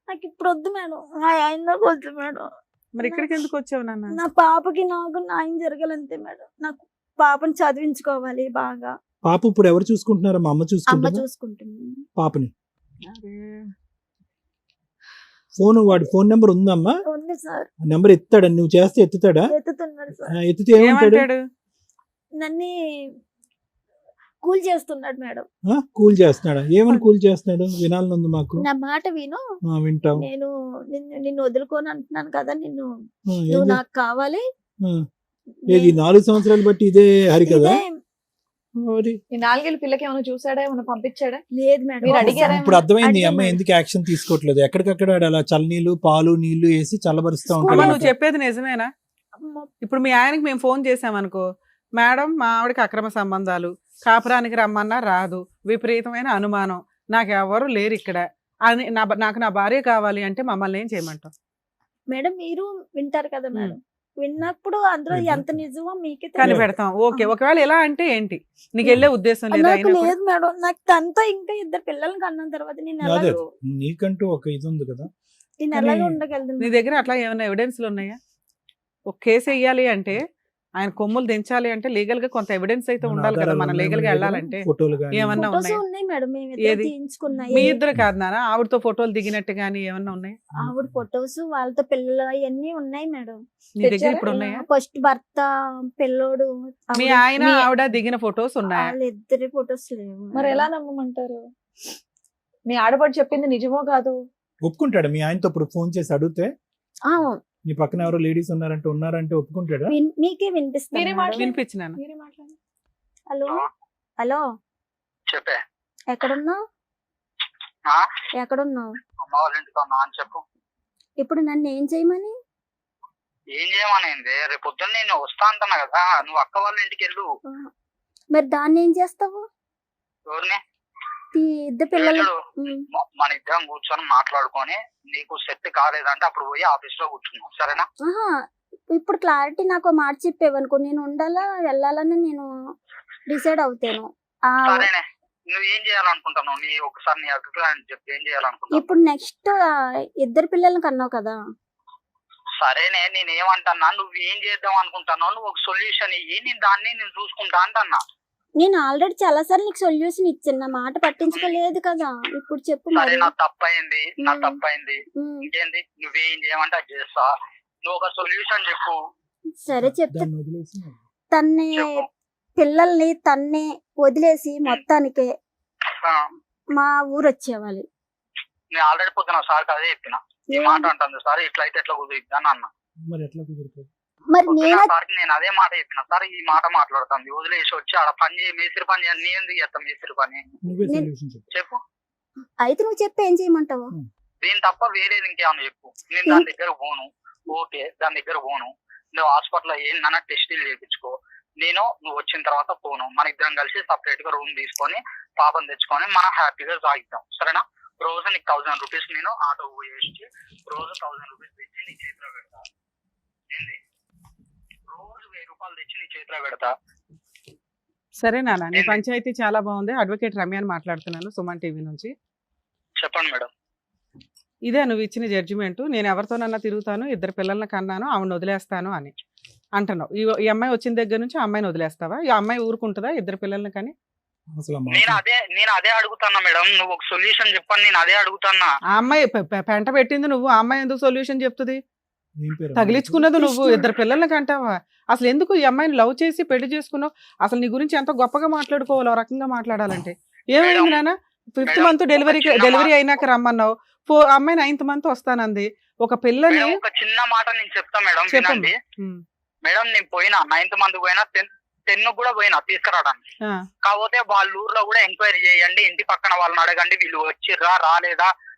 నాకు ఇప్పుడు వద్దు మేడం. మా ఆయన నాకు వద్దు మేడం. మరి ఇక్కడికి ఎందుకు వచ్చావు నాన్న? నా పాపకి నాకు న్యాయం జరగాలంతే మేడం. నాకు పాపని చదివించుకోవాలి బాగా. పాప ఇప్పుడు ఎవరు చూసుకుంటున్నారా? మా అమ్మ అమ్మ చూసుకుంటుందా చూసుకుంటుంది. పాపని? అరే, వాడి ఫోన్ నెంబర్ ఉందమ్మా? ఉంది సార్. నెంబర్ ఎత్తాడా? నువ్వు చేస్తే ఎత్తుతాడా? ఎత్తుతున్నాడు సార్. ఎత్తితే ఏమంటాడు? ఏమంటాడు? నన్ను కూల్ చేస్తున్నాడు మేడం. కూల్ చేస్తున్నాడా? ఏమని కూల్ చేస్తున్నాడు? వినాలనుంది మాకు. నా మాట విను. వింటాం. నేను నిన్ను వదులుకొని అంటున్నాను కదా. నువ్వు ఏం నాకు కావాలి. ఏది 4 సంవత్సరాలు బట్టి ఇదే హరి కదా? ఇదే- మరి ఈ 4 ఏళ్ళ పిల్లకి ఏమైనా చూసాడా, ఏమైనా పంపించాడా? లేదు మేడం. మీరు అడిగారా? ఇప్పుడు అర్థమైంది ఈ అడిగాను అమ్మాయి మేడం. ఎందుకు యాక్షన్ తీసుకోవట్లేదు. ఎక్కడికక్కడ అలా చల్లనీళ్ళు పాలు నీళ్లు వేసి చల్లబరుస్తూ అమ్మ, ఉంటాడు. నువ్వు చెప్పేది నిజమేనా? అమ్మ, ఇప్పుడు మీ ఆయనకి మేము ఫోన్ చేసామనుకో, మేడం మా ఆవిడకి అక్రమ సంబంధాలు, కాపురానికి రమ్మన్నా రాదు, విపరీతమైన అనుమానం, నాకు ఎవరు లేరు ఇక్కడ అని నాకు నా భార్య కావాలి అంటే మమ్మల్ని ఏం చేయమంటావు? మేడం మీరు వింటారు కదా మేడం. విన్నప్పుడు అందులో ఏంటి? ఎంత నిజమో మీకే తెలియదు. కనిపెడతాం. ఓకే, ఒకవేళ ఎలా అంటే ఏంటి? నీకు వెళ్ళే ఉద్దేశం లేదా? నాకు అయినా కూడా? లేదు మేడం. నాకు తనతో ఇంకా 2 పిల్లల్ని కన్న తర్వాత నేను అదే ఎలాగో నీకంటూ ఒక ఇది ఉంది కదా. ఎలాగో ఉండగలను. నీ దగ్గర అట్లా ఏమైనా ఎవిడెన్స్లు ఉన్నాయా? ఒక కేసు వేయాలి అంటే, ఆయన కొమ్ములు దించాలి అంటే లీగల్ గా కొంత ఎవిడెన్స్ అయితే ఉండాలి కదా. ఆధారాలు మనం ఉన్నాయి లీగల్ గా మన వెళ్ళాలంటే దగ్గర, ఫోటోలు గానీ. ఏమన్నా ఫొటోస్ ఉన్నాయా? ఉన్నాయి మేడం. మేము ఏది? ఇద్దరు తీయించుకున్నాయి. మీ ఇద్దరు కాదు నాన్న, ఆవిడతో ఫోటోలు దిగినట్టు గానీ ఏమన్నా ఉన్నాయి? ఆవిడ ఫొటోస్ వాళ్ళతో పిల్లలు అవన్నీ ఉన్నాయి మేడం. నీ దగ్గర తెచ్చారా? ఇప్పుడు ఉన్నాయా? ఫస్ట్ భర్త పిల్లోడు మీ ఆయన ఆవిడ దిగిన ఫొటోస్ ఉన్నాయా? వాళ్ళిద్దరి ఫొటోస్ లేవు. మరి ఎలా నమ్మమంటారు? మీ ఆడపడి చెప్పింది నిజమో కాదు? ఒప్పుకుంటాడు మీ ఆయనతో ఇప్పుడు ఫోన్ చేసి అడిగితే? ఆ, నీ పక్కన ఎవరో లేడీస్ ఉన్నారంటే ఒప్పుకుంటాడా? మీకే వినిపిస్తుంది మీరే మేడం. మాట్లాడండి. వినిపించినాను. మీరే మాట్లాడండి. హలో హలో చెప్పే. ఎక్కడున్నావు? ఆ? ఎక్కడున్నావు? అమ్మ వాళ్ళ ఇంటికి ఉన్నా అని చెప్పు. ఇప్పుడు నన్ను ఏం చేయమని? ఏం చేయమనింది? రేపు పొద్దున్న నేను వస్తా అంటున్నా కదా, నువ్వు అక్క వాళ్ళ ఇంటికి వెళ్ళు. మరి దాన్ని ఏం చేస్తావు? ఎవరిని? ఇద్దరు పిల్లలు చూడు, మన ఇద్దరం కూర్చొని మాట్లాడుకొని నీకు సెట్ కాలేదంటే అప్పుడు పోయి ఆఫీస్ లో కూర్చున్నాం, సరేనా? ఆహా, ఇప్పుడు క్లారిటీ నాకు మాట చెప్పేవనుకో, నేను ఉండాలా వెళ్ళాలని నేను డిసైడ్ అవుతాను. సరేనే, నువ్వు ఏం చేయాలనుకుంటున్నావు? ఒకసారి నీ అభిప్రాయం చెప్పి ఏం చేయాలనుకుంటున్నావు? ఇప్పుడు నెక్స్ట్ ఇద్దరు పిల్లల్ని కన్నావు కదా. సరేనే, నేను ఏమంటున్నా, నువ్వు ఏం చేద్దాం అనుకుంటున్నావు? నువ్వు ఒక సొల్యూషన్ ఇయ్యి, నేను చూసుకుంటా అంటన్నా. నేను ఆల్రెడీ చాలా సార్లు నీకు సొల్యూషన్ ఇచ్చాను, నా మాట పట్టించుకోలేదు కదా. ఇప్పుడు చెప్పు సరే, మరి. నా తప్పైంది. ఇంకేంది, నువ్వేం చేయమంటే అది చేస్తా. నువ్వు ఒక సొల్యూషన్ చెప్పు. సరే చెప్తే దాన్ని వదిలేసి తన్నే చెప్పు. పిల్లల్ని తన్నే వదిలేసి మొత్తానికి ఆ, మా ఊరు వచ్చేవాలి. నేను ఆల్రెడీ పొద్దున సార్కి అదే చెప్పిన. ఈ మాట అంటుంది సార్, ఇట్లా అయితే ఎట్లా కుదిరిద్ది అని అన్న. మరి ఎట్లా కుదురుతుంది? మరి పొద్దున నేను సార్కి నేను అదే మాట చెప్పిన. సార్ ఈ మాట మాట్లాడుతుంది, వదిలేసి వచ్చి ఆడ పని చేయి, మేస్త్రి పని చేయాలి. నీ ఎందుకు చేస్తాం మేస్త్రి పని? నువ్వే నేను- సొల్యూషన్ చెప్పు. చెప్పు. అయితే నువ్వు చెప్పి ఏం చేయమంటావు? దీని తప్ప వేరేది ఇంకేమన్నా చెప్పు. నేను దాని దగ్గర పోను. ఓకే, దాని దగ్గర పోను. నువ్వు హాస్పిటల్లో ఏందన్నా టెస్టులు చేయించుకో. నువ్వు వచ్చిన తర్వాత పోను. మన ఇద్దరం కలిసి సపరేట్ గా రూమ్ తీసుకొని పాపం తెచ్చుకొని మనం హ్యాపీగా సాగిద్దాం, సరేనా? రోజు నీకు 1000 రూపీస్ నేను ఆటో పోయేసి రోజు 1000 రూపీస్ తెచ్చి నీ చేతిలో పెడతా. ఏంది, రోజు 1000 రూపాయలు తెచ్చి నీ చేతిలో పెడతా. సరే నాన్న, నీ పంచాయతీ చాలా బాగుంది. అడ్వకేట్ రమ్యాని మాట్లాడుతున్నాను, సుమన్ టీవీ నుంచి. చెప్పండి మేడం. ఇదే నువ్వు ఇచ్చిన జడ్జిమెంట్. నేను ఎవరితోనన్నా తిరుగుతాను, ఇద్దరు పిల్లల్ని కన్నాను, ఆవిడని వదిలేస్తాను అని అంటున్నావు. ఈ అమ్మాయి వచ్చిన దగ్గర నుంచి ఆ అమ్మాయిని వదిలేస్తావా? ఈ అమ్మాయి ఊరుకుంటుందా ఇద్దరు పిల్లల్ని కానీ? అసలు నేను అదే అడుగుతున్నా మేడం. నువ్వు ఒక సొల్యూషన్ చెప్పని నేను అదే అడుగుతున్నా. ఆ అమ్మాయి పెంట పెట్టింది నువ్వు, ఆ అమ్మాయి ఎందుకు సొల్యూషన్ చెప్తుంది? ఏం పేరు? తగిలించుకున్నది నువ్వు, కృష్ణ. ఇద్దరు పిల్లల్ని కంటావా? అసలు ఎందుకు ఈ అమ్మాయిని లవ్ చేసి పెళ్లి చేసుకున్నావు? అసలు నీ గురించి ఎంత గొప్పగా మాట్లాడుకోవాలి, ఆ రకంగా మాట్లాడాలంటే. ఏమైంది నాన్న? 5th మంత్ డెలివరీ అయినాక రమ్మన్నావు. అమ్మాయి 9th మంత్ వస్తానంది. ఒక పిల్లని మేడం, ఒక చిన్న మాట నేను చెప్తా మేడం, చెప్పండి. వినండి. మేడం, నేను పోయినా 9th మంత్ పోయినా 10 కూడా పోయినా తీసుకురావడానికి. కాకపోతే వాళ్ళ ఊర్లో కూడా ఎంక్వైరీ చేయండి, ఇంటి పక్కన వాళ్ళని అడగండి, వీళ్ళు వచ్చిర్రా రాలేదా,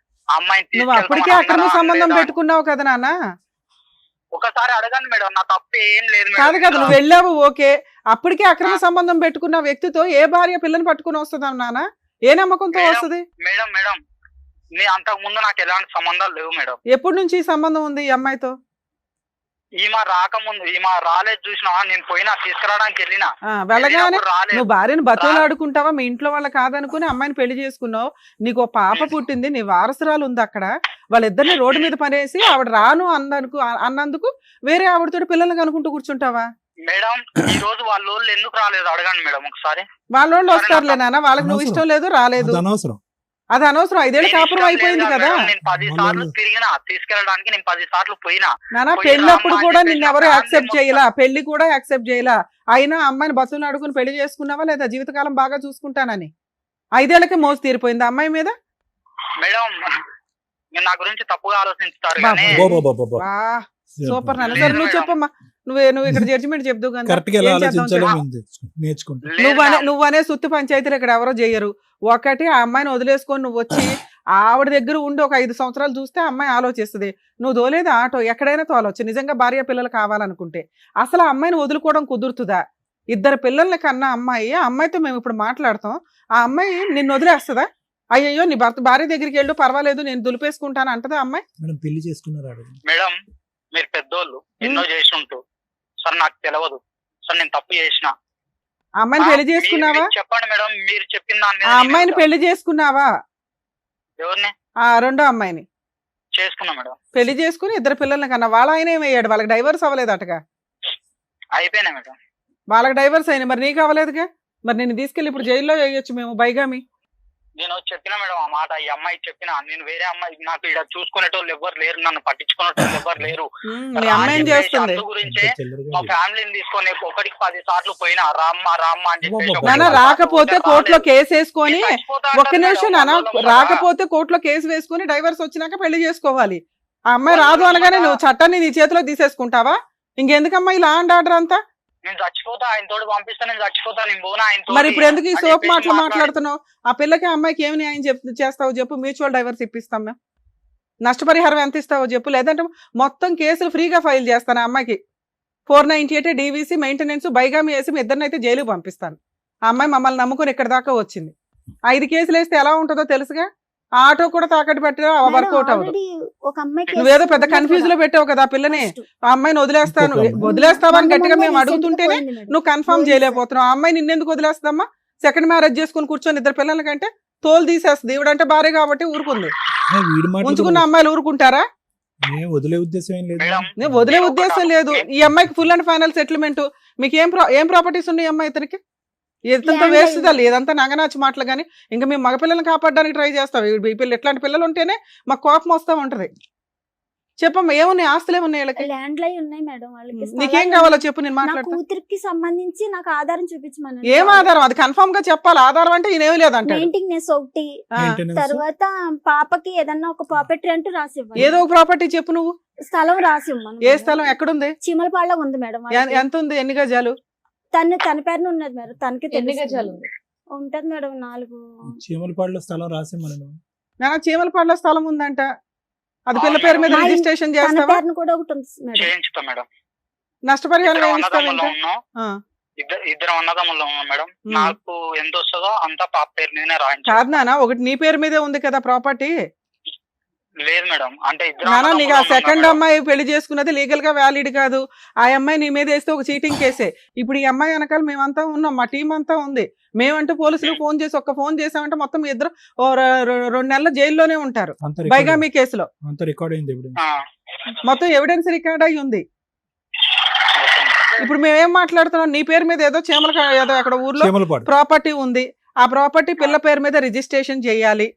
అమ్మాయిని నువ్వు అప్పటికే అక్రమ సంబంధం పెట్టుకున్నావు కదా నాన్న. ఒకసారి అడగండి మేడం, నా తప్పు ఏం లేదు కాదు మేడం. కదా, నువ్వు వెళ్ళావు ఓకే. అప్పటికే అక్రమ సంబంధం పెట్టుకున్న వ్యక్తితో ఏ భార్య పిల్లని పట్టుకుని వస్తుందా నాన్న? ఏ నమ్మకంతో వస్తుంది? మేడం నీ అంతకు ముందు నాకు ఎలాంటి సంబంధాలు లేవు మేడం. ఎప్పటి నుంచి ఈ సంబంధం ఉంది ఈ అమ్మాయితో? ఈమె రాకముందు, ఈమె రాలేదు చూసినా, నేను పోయినా తీసుకురావడానికి వెళ్ళినా. వెళ్ళగానే రాలేదు. నువ్వు భార్యను బతులాడుకుంటావా? మీ ఇంట్లో వాళ్ళ కాదనుకుని అమ్మాయిని పెళ్లి చేసుకున్నావు. నీకు ఒక పాప పుట్టింది, నీ వారసురాలు ఉంది అక్కడ. వాళ్ళిద్దరిని రోడ్డు మీద పడేసి ఆవిడ రాను అన్నందుకు వేరే ఆవిడతో పిల్లల్ని కనుకుంటూ కూర్చుంటావా? మేడం, ఈ రోజు వాళ్ళ వాళ్ళు ఎందుకు రాలేదు అడగండి మేడం ఒకసారి. వాళ్ళోళ్ళు వస్తారులే నాన్న, వాళ్ళకి నువ్వు ఇష్టం లేదు రాలేదు, అది అనవసరం. అది అనవసరం. 5 ఏళ్ళు నేను కాపురం ఇష్టం అయిపోయింది లేదు కదా మేడం, నేను 10 సార్లు తిరిగినా, తీసుకెళ్ళడానికి నేను 10 సార్లు పోయినా. నాన్న. పోయి పెళ్ళప్పుడు రామ్మా కూడా అని నిన్ను ఎవరు చెప్పేసి యాక్సెప్ట్ నా చేయలా, పెళ్లి కూడా యాక్సెప్ట్ చేయలా. అయినా అమ్మాయిని బస్సును అడుగుని పెళ్లి చేసుకున్నావా లేదా? జీవితకాలం బాగా చూసుకుంటానని 5 ఏళ్ళకే మోసు తీరిపోయింది అమ్మాయి మీద. మేడం, మీరు నా గురించి తప్పుగా ఆలోచిస్తారు బాబా. కానీ వా, సూపర్ నాన్న. లేదు సరే నువ్వు మేడం. చెప్పమ్మా, నువ్వు ఇక్కడ జడ్జిమెంట్ చెప్దు కదా. కరెక్ట్ గా ఎలా ఏం చేద్దాం ఆలోచించాలో చెప్పు. మేము నేర్చుకుంటాం. లేదు మేడం. నువ్వనే సుత్తి పంచాయతీలు ఇక్కడ ఎవరో చేయరు. ఒకటి, ఆ అమ్మాయిని వదిలేసుకొని నువ్వు వచ్చి ఆవిడ దగ్గర ఉండి ఒక 5 సంవత్సరాలు చూస్తే అమ్మాయి ఆలోచిస్తుంది. నువ్వు తోలేదు ఆటో, ఎక్కడైనా తోలొచ్చు నిజంగా భార్య పిల్లలు కావాలనుకుంటే. అసలు ఆ అమ్మాయిని వదులుకోవడం కుదురుతుందా? ఇద్దరు పిల్లల్ని కన్నా అమ్మాయి, ఆ అమ్మాయితో మేము ఇప్పుడు మాట్లాడతాం. ఆ అమ్మాయి నిన్ను వదిలేస్తుందా? అయ్యయ్యో నీ భార్య దగ్గరికి వెళ్ళు, పర్వాలేదు నేను దులిపేసుకుంటాను అంటదా అమ్మాయి? మేడం పెళ్లి చేసుకున్నారు. మేడం, మీరు పెద్దోళ్ళు ఎన్నో చేసి ఉంటూ సార్ నాకు తెలియదు సార్, నేను తప్పు చేసిన. ఆ అమ్మాయిని పెళ్లి చేసుకున్నావా? మీరు చెప్పండి మేడం, మీరు చెప్పిన దాని మీద ఆ నేను అమ్మాయిని వెళ్తా. పెళ్లి చేసుకున్నావా? ఎవరిని ఆ రెండో అమ్మాయిని చేసుకున్నా మేడం? పెళ్లి చేసుకుని ఇద్దరు పిల్లల్ని కన్నా. వాళ్ళ ఆయన ఏమయ్యాడు? వాళ్ళకి డైవర్స్ అవ్వలేదటగా. అయిపోయినా మేడం. వాళ్ళకి డైవర్స్ అయినా, మరి నీకు అవ్వలేదుగా. మరి నేను తీసుకెళ్ళి ఇప్పుడు జైల్లో వేయొచ్చు మేము, బైగామి. నేను చెప్పిన మేడం ఆ మాట, ఈ అమ్మాయి చెప్పిన, నేను వేరే అమ్మాయి, నాకు ఇక్కడ చూసుకునేటోళ్ళు ఎవరు లేరు, నన్ను పట్టించుకునేటోళ్ళు ఎవరు లేరు. మీ అమ్మాయి ఏం చేస్తుంది? అందు గురించే మా ఫ్యామిలీని తీసుకొని 1కి 10 సార్లు పోయినా రామ్మా అని చెప్పేసి. నాన్న రాకపోతే కోర్టులో కేసు వేసుకొని, ఒక్క నిమిషం నాన్న, రాకపోతే కోర్టులో కేసు వేసుకొని డైవర్స్ వచ్చినాక పెళ్లి చేసుకోవాలి. ఆ అమ్మాయి రాదు అనగానే నువ్వు చట్టాన్ని నీ చేతిలో తీసేసుకుంటావా? ఇంకెందుకమ్మా ఈ లా అండ్ ఆర్డర్ అంతా? నేను చచ్చిపోతా, ఆయన తోడు పంపిస్తా, నేను చచ్చిపోతా, నేను పోనా ఆయన. మరి ఇప్పుడు ఎందుకు ఈ సోప్ మాటలు మాట్లాడుతున్నావు? ఆ పిల్లకి ఆ అమ్మాయికి ఏమి న్యాయం చేస్తావు చెప్పు? మ్యూచువల్ డైవర్స్ ఇప్పిస్తాం మేము. నష్టపరిహారం ఎంత ఇస్తావో చెప్పు, లేదంటే మొత్తం కేసులు ఫ్రీగా ఫైల్ చేస్తాను. ఆ అమ్మాయికి 498 DVC మెయింటెనెన్స్ బైగామి వేసి మీ ఇద్దరినైతే జైలుకి పంపిస్తాను. ఆ అమ్మాయి మమ్మల్ని నమ్ముకొని ఇక్కడ దాకా వచ్చింది. 5 కేసులు వేస్తే ఎలా ఉంటుందో తెలుసుగా. ఆ ఆటో కూడా తాకట్టు పెట్టడం వర్కౌట్ అవ్వదు. ఆల్రెడీ ఒక అమ్మాయికి నువ్వేదో పెద్ద కన్ఫ్యూజ్ లో పెట్టావు కదా ఆ పిల్లని. ఆ అమ్మాయిని వదిలేస్తాను ఇంకొక అమ్మాయి. వదిలేస్తావా అని గట్టిగా మేము మొన్న అడుగుతుంటేనే recent గా పోయింది నువ్వు కన్ఫర్మ్ పోయింది చేయలేకపోతున్నావు. ఆ అమ్మాయి నిన్నెందుకు వదిలేస్తామా? సెకండ్ మ్యారేజ్ చేసుకుని కూర్చొని 2 పిల్లల కంటే తోలు తీసేస్తుంది. ఈవిడంటే భార్య కాబట్టి ఊరుకుంది. వీడి మాట ఉంచుకున్న అమ్మాయిలు ఊరుకుంటారా? వదిలే ఉద్దేశం ఏం లేదు. మేడం నేను వదిలే ఉద్దేశం లేదు. ఈ అమ్మాయికి ఫుల్ అండ్ ఫైనల్ సెటిల్మెంట్. మీకు ఏం ప్రాపర్టీస్ ఉన్నాయి ఈ అమ్మాయి ఇతనికి? ఇదంతా Land వేస్ట్ అయింది. తల్లి, ఇదంతా నగనాచి మాటలు. కానీ ఇంకా మేము మగపిల్లల్ని కాపాడడానికి ట్రై చేస్తాం. ఈ పిల్లలు ఎట్లాంటి పిల్లలు ఉంటేనే మాకు కోపం వస్తూ ఉంటది. చెప్పమ్మా, ఏమున్నాయి ఆస్తులు ఏమున్నాయి వీళ్ళకి? ల్యాండ్ లై ఉన్నాయి మేడం వాళ్ళకి. నీకేం స్థలాలు కావాలో చెప్పు, నేను నా మాట్లాడతా. కూతురికి సంబంధించి నాకు ఆధారం చూపించమని. ఏం ఆధారం? అది కన్ఫర్మ్ గా చెప్పాలి. ఆధారం అంటే ఈయనేమి లేదంటాడు. మెయింటెనెన్స్ ఒకటి, Maintenance. తర్వాత పాపకి ఏదన్నా ఒక ప్రాపర్టీ అంటూ రాసి ఇవ్వాలి. ఏదో ఒక ప్రాపర్టీ చెప్పు నువ్వు. స్థలం రాసి ఇవ్వమను. ఏ స్థలం ఎక్కడుంది? చీమలపాడులో ఉంది మేడం వాళ్ళకి. ఎంత ఉంది? ఎన్ని గజాలు? తన పేరున ఉన్నది మేడం. తనకి ఎన్ని తెలుసు. గజాలు ఉంది? ఉంటది మేడం 4. చీమలపాడులో స్థలం రాసి మనం నా చీమలపాడులో స్థలం ఉందంట. అది పిల్ల పేరు మీద అవును. రిజిస్ట్రేషన్ తన చేస్తావా? పేరున కూడా ఒకటి ఉంది మేడం. చేయించుతాం మేడం. నష్టపరిహారం ఇద్దరం ఏమి ఇస్తావు అన్నదమ్ములు ఇంకా? ఉన్నాం. ఆ. ఇద్దరం అన్నదమ్ములు ఉన్నాం మేడం. నాకు ఎంత వస్తుందో అంతా పాప పేరు మీదనే రాయించాలి. కాదు నాన్న, ఒకటి నీ పేరు మీదే ఉంది కదా ప్రాపర్టీ. లేదు మేడం, అంటే ఇద్దరం నానా నీకు ఆ అన్నదమ్ములు ఉన్నాం సెకండ్ మేడం. అమ్మాయి పెళ్లి చేసుకున్నది లీగల్ గా వ్యాలిడ్ కాదు. ఆ అమ్మాయి నీ మీద వేస్తే ఒక చీటింగ్ కేసే. ఇప్పుడు ఈ అమ్మాయి వెనకాల మేమంతా ఉన్నాం, మా టీం అంతా ఉంది. మేమంటూ పోలీసులు ఫోన్ చేసి ఒక్క ఫోన్ చేసామంటే మొత్తం మీ ఇద్దరు 2 నెలల జైల్లోనే ఉంటారు బైగామీ కేసులో. అంత రికార్డ్ అయింది ఎవిడెన్స్. ఆ, మొత్తం ఎవిడెన్స్ రికార్డ్ అయి ఉంది. Okay madam. ఇప్పుడు మేమేం మాట్లాడుతున్నాం? నీ పేరు మీద ఏదో చీమల ఏదో అక్కడ ఊర్లో చీమలపాడు ప్రాపర్టీ ఉంది. ఆ ప్రాపర్టీ పిల్ల పేరు మీద రిజిస్ట్రేషన్ చేయాలి.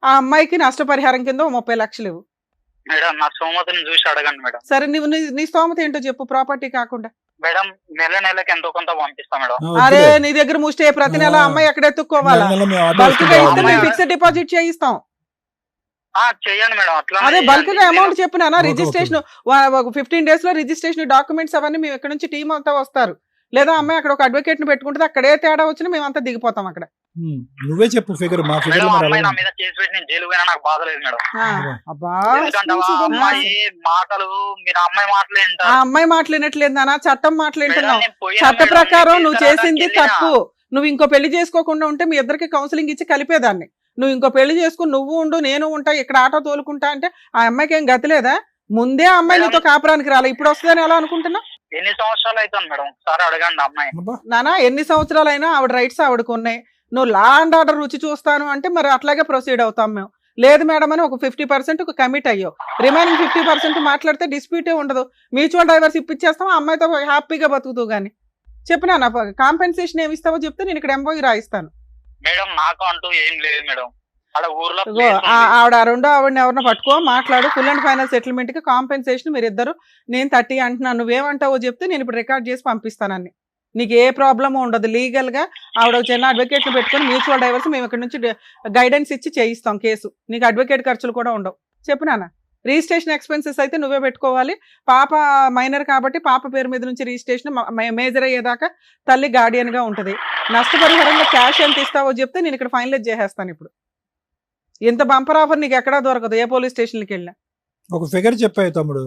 ఆ అమ్మాయికి నష్టపరిహారం కింద 30 లక్షలు ఇవ్వు. మేడం నా సోమతిని చూసి అడగండి మేడం. సరే, నువ్వు నీ స్తోమత ఏంటో చెప్పు. ప్రాపర్టీ కాకుండా మేడం నెలకి ఎంతో కొంత పంపిస్తా మేడం. అరే నీ దగ్గర ముష్టే ప్రతి నెల అమ్మాయి ఎక్కడ ఎత్తుక్కోవాలా? బల్క్ గా ఇస్తే మేము ఫిక్స్డ్ డిపాజిట్ చేయిస్తాం. చెయ్యండి మేడం. అట్లా అదే బల్క్ గా అమౌంట్ చెప్పినా ఓకే, రిజిస్ట్రేషన్ 15 days లో రిజిస్ట్రేషన్ డాక్యుమెంట్స్ అవన్నీ మేము ఇక్కడ నుంచి టీం అంతా వస్తారు. లేదా అమ్మాయి అక్కడ ఒక అడ్వకేట్ ని పెట్టుకుంటే అక్కడే తేడా వచ్చినా మేమంతా దిగిపోతాం అక్కడ. నువ్వే చెప్పు ఫిగర్. మా ఫిగర్ మేడం అమ్మాయి నా మీద కేసు పెట్టి నేను జైలు పోయినా నాకు బాధ లేదు మేడం. అబ్బా, ఎందుకంటే ఆ అమ్మాయి మాటలు మీరు అమ్మాయి మాటలు ఆ వింటారు. అమ్మాయి మాట్లాడినట్లేదు నాన్న, చట్టం మాట్లాడుతున్నావు. మేడం, నేను పోయినా చట్ట మేడం, ప్రకారం నేను నువ్వు తీసుకురావడానికి చేసింది వెళ్ళినా. తప్పు. నువ్వు ఇంకో పెళ్లి చేసుకోకుండా ఉంటే మీ ఇద్దరికి కౌన్సిలింగ్ ఇచ్చి కలిపేదాన్ని. నువ్వు ఇంకో పెళ్లి చేసుకుని నువ్వు ఉండు నేను ఉంటా ఇక్కడ ఆటో తోలుకుంటా అంటే ఆ అమ్మాయికి ఏం గతి లేదా? ముందే ఆ అమ్మాయి నీతో కాపురానికి రాలి, ఇప్పుడు వస్తుందని ఎలా అనుకుంటున్నా? ఎన్ని సంవత్సరాలు అవుతుంది మేడం? ఒకసారి అడగండి అమ్మాయి. నానా ఎన్ని సంవత్సరాలైనా ఆవిడ రైట్స్ ఆవిడకు ఉన్నాయి. నువ్వు లా అండ్ ఆర్డర్ రుచి చూస్తాను అంటే మరి అట్లాగే ప్రొసీడ్ అవుతాం మేము. లేదు మేడం అని ఒక 50% కమిట్ అయ్యో, రిమైనింగ్ 50% మాట్లాడితే డిస్ప్యూటే ఉండదు. మ్యూచువల్ డైవర్స్ ఇప్పించేస్తాం, ఆ అమ్మాయితో హ్యాపీగా బతుకుతూ గానీ. చెప్పినా నా కాంపెన్సేషన్ ఏమి ఇస్తావో చెప్తే నేను ఇక్కడ ఎంబోయి రాయిస్తాను. మేడం నాకు అంటూ ఏం లేదు మేడం. ఆడ ఊర్లో ఇగో, place ఉంది. ఆవిడ ఆవిడని ఎవరినో పట్టుకో, మాట్లాడు. ఫుల్ అండ్ ఫైనల్ సెటిల్మెంట్ కి కాంపెన్సేషన్ మీరు ఇద్దరు. నేను 30 అంటున్నాను, నువ్వేమంటావో చెప్తే నేను ఇప్పుడు రికార్డ్ చేసి పంపిస్తానని. నీకు ఏ ప్రాబ్లమ్ ఉండదు. లీగల్ గా ఆవిడ ఒక చిన్న అడ్వకేట్ ని పెట్టుకొని మ్యూచువల్ డైవర్స్ మేము ఇక్కడ నుంచి గైడెన్స్ ఇచ్చి చేయిస్తాం కేసు. నీకు అడ్వకేట్ ఖర్చులు కూడా ఉండవు. చెప్పు నాన్న. రిజిస్ట్రేషన్ ఎక్స్పెన్సెస్ అయితే నువ్వే పెట్టుకోవాలి. పాప మైనర్ కాబట్టి పాప పేరు మీద నుంచి రిజిస్ట్రేషన్ మేజర్ అయ్యేదాకా తల్లి గార్డియన్ గా ఉంటది. నష్టపరిహారంగా క్యాష్ ఎంత ఇస్తావో చెప్తే నేను ఇక్కడ ఫైనలైజ్ చేసేస్తాను. ఇప్పుడు ఇంత బంపర్ ఆఫర్ నీకు ఎక్కడా దొరకదు ఏ పోలీస్ స్టేషన్కి వెళ్ళినా. ఒక ఫిగర్ చెప్పాయి తమ్ముడు.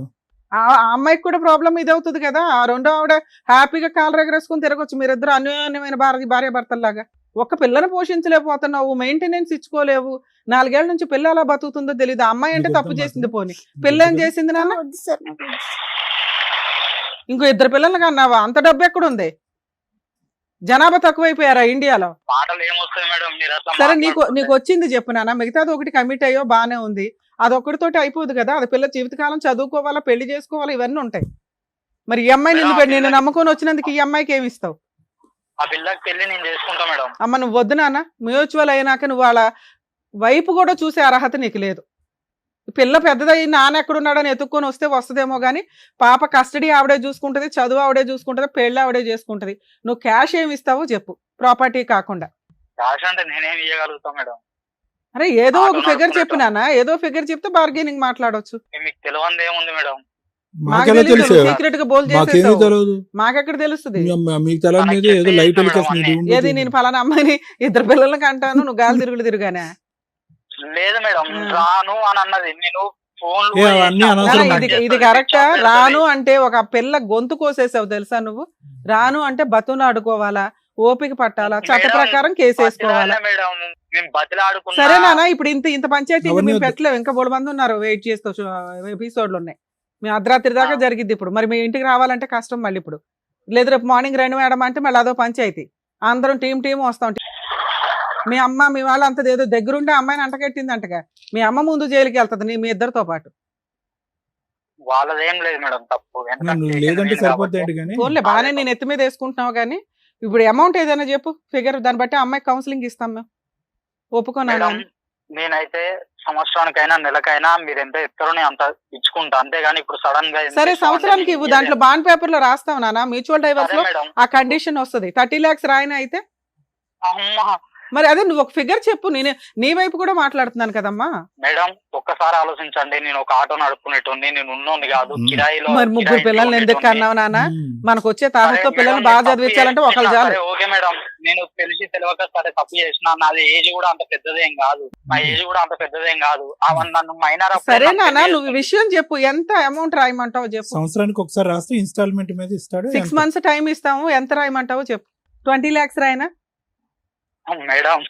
ఆ అమ్మాయికి కూడా ప్రాబ్లం ఇది అవుతుంది కదా. ఆ రెండో ఆవిడ హ్యాపీగా కాలు ఎగరేసుకుని తిరగొచ్చు. మీరిద్దరు అన్యోన్యమైన భార్య భర్తల్లాగా. ఒక పిల్లని పోషించలేకపోతున్నావు, మెయింటెనెన్స్ ఇచ్చుకోలేవు. 4 ఏళ్ల నుంచి పిల్ల ఎలా బతుకుతుందో తెలియదు. ఆ అమ్మాయి అంటే తప్పు చేసింది. పోనీ పిల్ల ఏం చేసింది నాన్న? వద్దు సార్ నాకు వద్దు. ఇంకో 2 పిల్లలు కన్నావా? అంత డబ్బు ఎక్కడుంది? జనాభా తక్కువైపోయారా ఇండియాలో? మాటలు ఏమొస్తాయి మేడం? మీరు అట్లా సరే నీకు మాట్లాడుతుంటే. వచ్చింది చెప్పు నాన్న. మిగతాది ఒకటి కమిట్ అయ్యో బానే ఉంది. అదొక్కడితోటి అయిపోదు కదా. అది పిల్ల జీవితకాలం చదువుకోవాలా, పెళ్లి చేసుకోవాలా, ఇవన్నీ ఉంటాయి. మరి ఈ అమ్మాయి నిన్ను నమ్ముకొని వచ్చినందుకు ఈ అమ్మాయికి ఏమి ఇస్తావు? ఆ పిల్లకి పెళ్లి నేను చేసుకుంటా మేడం. అమ్మ నువ్వు వద్దు నాన్న. మ్యూచువల్ అయినాక నువ్వు వాళ్ళ వైపు కూడా చూసే అర్హత నీకు లేదు. పిల్ల పెద్దదయ్యి నాన్న ఎక్కడున్నాడని ఎత్తుక్కొని వస్తే వస్తుందేమో కానీ పాప కస్టడీ ఆవిడే చూసుకుంటది, చదువు ఆవిడే చూసుకుంటది, పెళ్లి ఆవిడే చేసుకుంటది. నువ్వు క్యాష్ ఏమి ఇస్తావో చెప్పు, ప్రాపర్టీ కాకుండా. క్యాష్ అంటే నేనేం ఇవ్వగలుగుతా మేడం? అరే ఏదో ఒక ఫిగర్ చెప్పు నాన్న. ఏదో ఫిగర్ చెప్తే బార్గెనింగ్ మాట్లాడొచ్చు. మీకు తెలియంది ఏముంది మేడం? మాకెలా తెలుసు? సీక్రెట్ గా బోల్ మాకేమీ చేసేసావు. తెలియదు. మాకెక్కడ తెలుస్తుంది? మీకు తెలియదు. ఏదో లైట్ ఏది నేను ఫలానా అమ్మాయిని 2 పిల్లలకి అంటాను, నువ్వు గాలి తిరుగుగానే. లేదు మేడం, రాను అని అన్నది. నేను ఫోన్ అవన్నీ అనవసరం. ఇది కరెక్టా? రాను అంటే ఒక పిల్ల గొంతు కోసేసావు తెలుసా నువ్వు. రాను అంటే బతును ఆడుకోవాలా, ఓపిక పట్టాలా, చట్ట ప్రకారం కేసు వేసుకోవాలా. మేడం మేము బతిలాడుకున్నా. సరే నాన్న, ఇప్పుడు ఇంత పంచాయతీ ఇంకా అవన్నీ మేము వద్దు. పెట్టలేము. ఇంకా 3 మంది ఉన్నారు వెయిట్ చేస్తూ, ఎపిసోడ్లు ఉన్నాయి. మేము అర్ధరాత్రి దాకా జరిగిద్ది ఇప్పుడు. మరి మీ ఇంటికి రావాలంటే కష్టం మళ్ళీ ఇప్పుడు. లేదు రేపు మార్నింగ్ రండి మేడం అంటే మళ్ళీ అదో పంచాయతీ. అందరం టీం వస్తాం. మీ అమ్మ మీ వాళ్ళు అంత ఏదో దగ్గరుండే అమ్మాయిని అంటకెట్టింది అంటగా. మీ అమ్మ ముందు జైలుకి వెళ్తుంది మీ ఇద్దరితో పాటు. వాళ్ళదేం లేదు మేడం తప్పు. నువ్వు లేదంటే సరిపోతాయి కానీ ఫోన్లే బాగానే నేను ఎత్తి మీద వేసుకుంటున్నావు కానీ ఇప్పుడు అమౌంట్ ఏదైనా చెప్పు ఫిగర్, దాన్ని బట్టి అమ్మాయికి కౌన్సిలింగ్ ఇస్తాం మేము. ఒప్పుకోనా? మేడం నేనైతే సంవత్సరానికైనా నెలకైనా మీరు ఎంత ఇస్తారో నేను అంత ఇచ్చుకుంటా, అంతేగాని ఇప్పుడు సడన్ గా సరే సంవత్సరానికి ఇవ్వు, దాంట్లో బాండ్ పేపర్ లో రాస్తావు నాన్న. మ్యూచువల్ డైవర్స్ లో మేడం. ఆ కండిషన్ వస్తుంది. 30 lakhs రాయన అయితే అమ్మా మరి అదే నువ్వు ఒక ఫిగర్ చెప్పు. నేను నీ వైపు కూడా మాట్లాడుతున్నాను కదమ్మా. మేడం ఒక్కసారి ఆలోచించండి, నేను ఒక ఆటో నడుపుకునేటోని, నేను ఉన్నోని కాదు, కిరాయిలో. మరి 3 పిల్లల్ని ఎందుకు కన్నావు నాన్న? మనకు వచ్చే తాహతో పిల్లల్ని బాగా చదివించాలంటే ఒకళ్ళు చాలు. ఓకే మేడం, నేను తెలిసి తెలియక సరే తప్పు చేసిన, నాది ఏజ్ కూడా అంత పెద్దదేం కాదు, నా ఏజ్ కూడా అంత పెద్దదేం కాదు. అవన్నీ నన్ను మైనర్. సరే నాన్న, నువ్వు విషయం చెప్పు. ఎంత అమౌంట్ రాయమంటావు చెప్పు. సంవత్సరానికి ఒకసారి రాస్తే ఇన్స్టాల్మెంట్ మీద ఇస్తాడు. 6 months టైం ఇస్తాము. ఎంత రాయమంటావు చెప్పు. 20 lakhs రాయనా? మేడం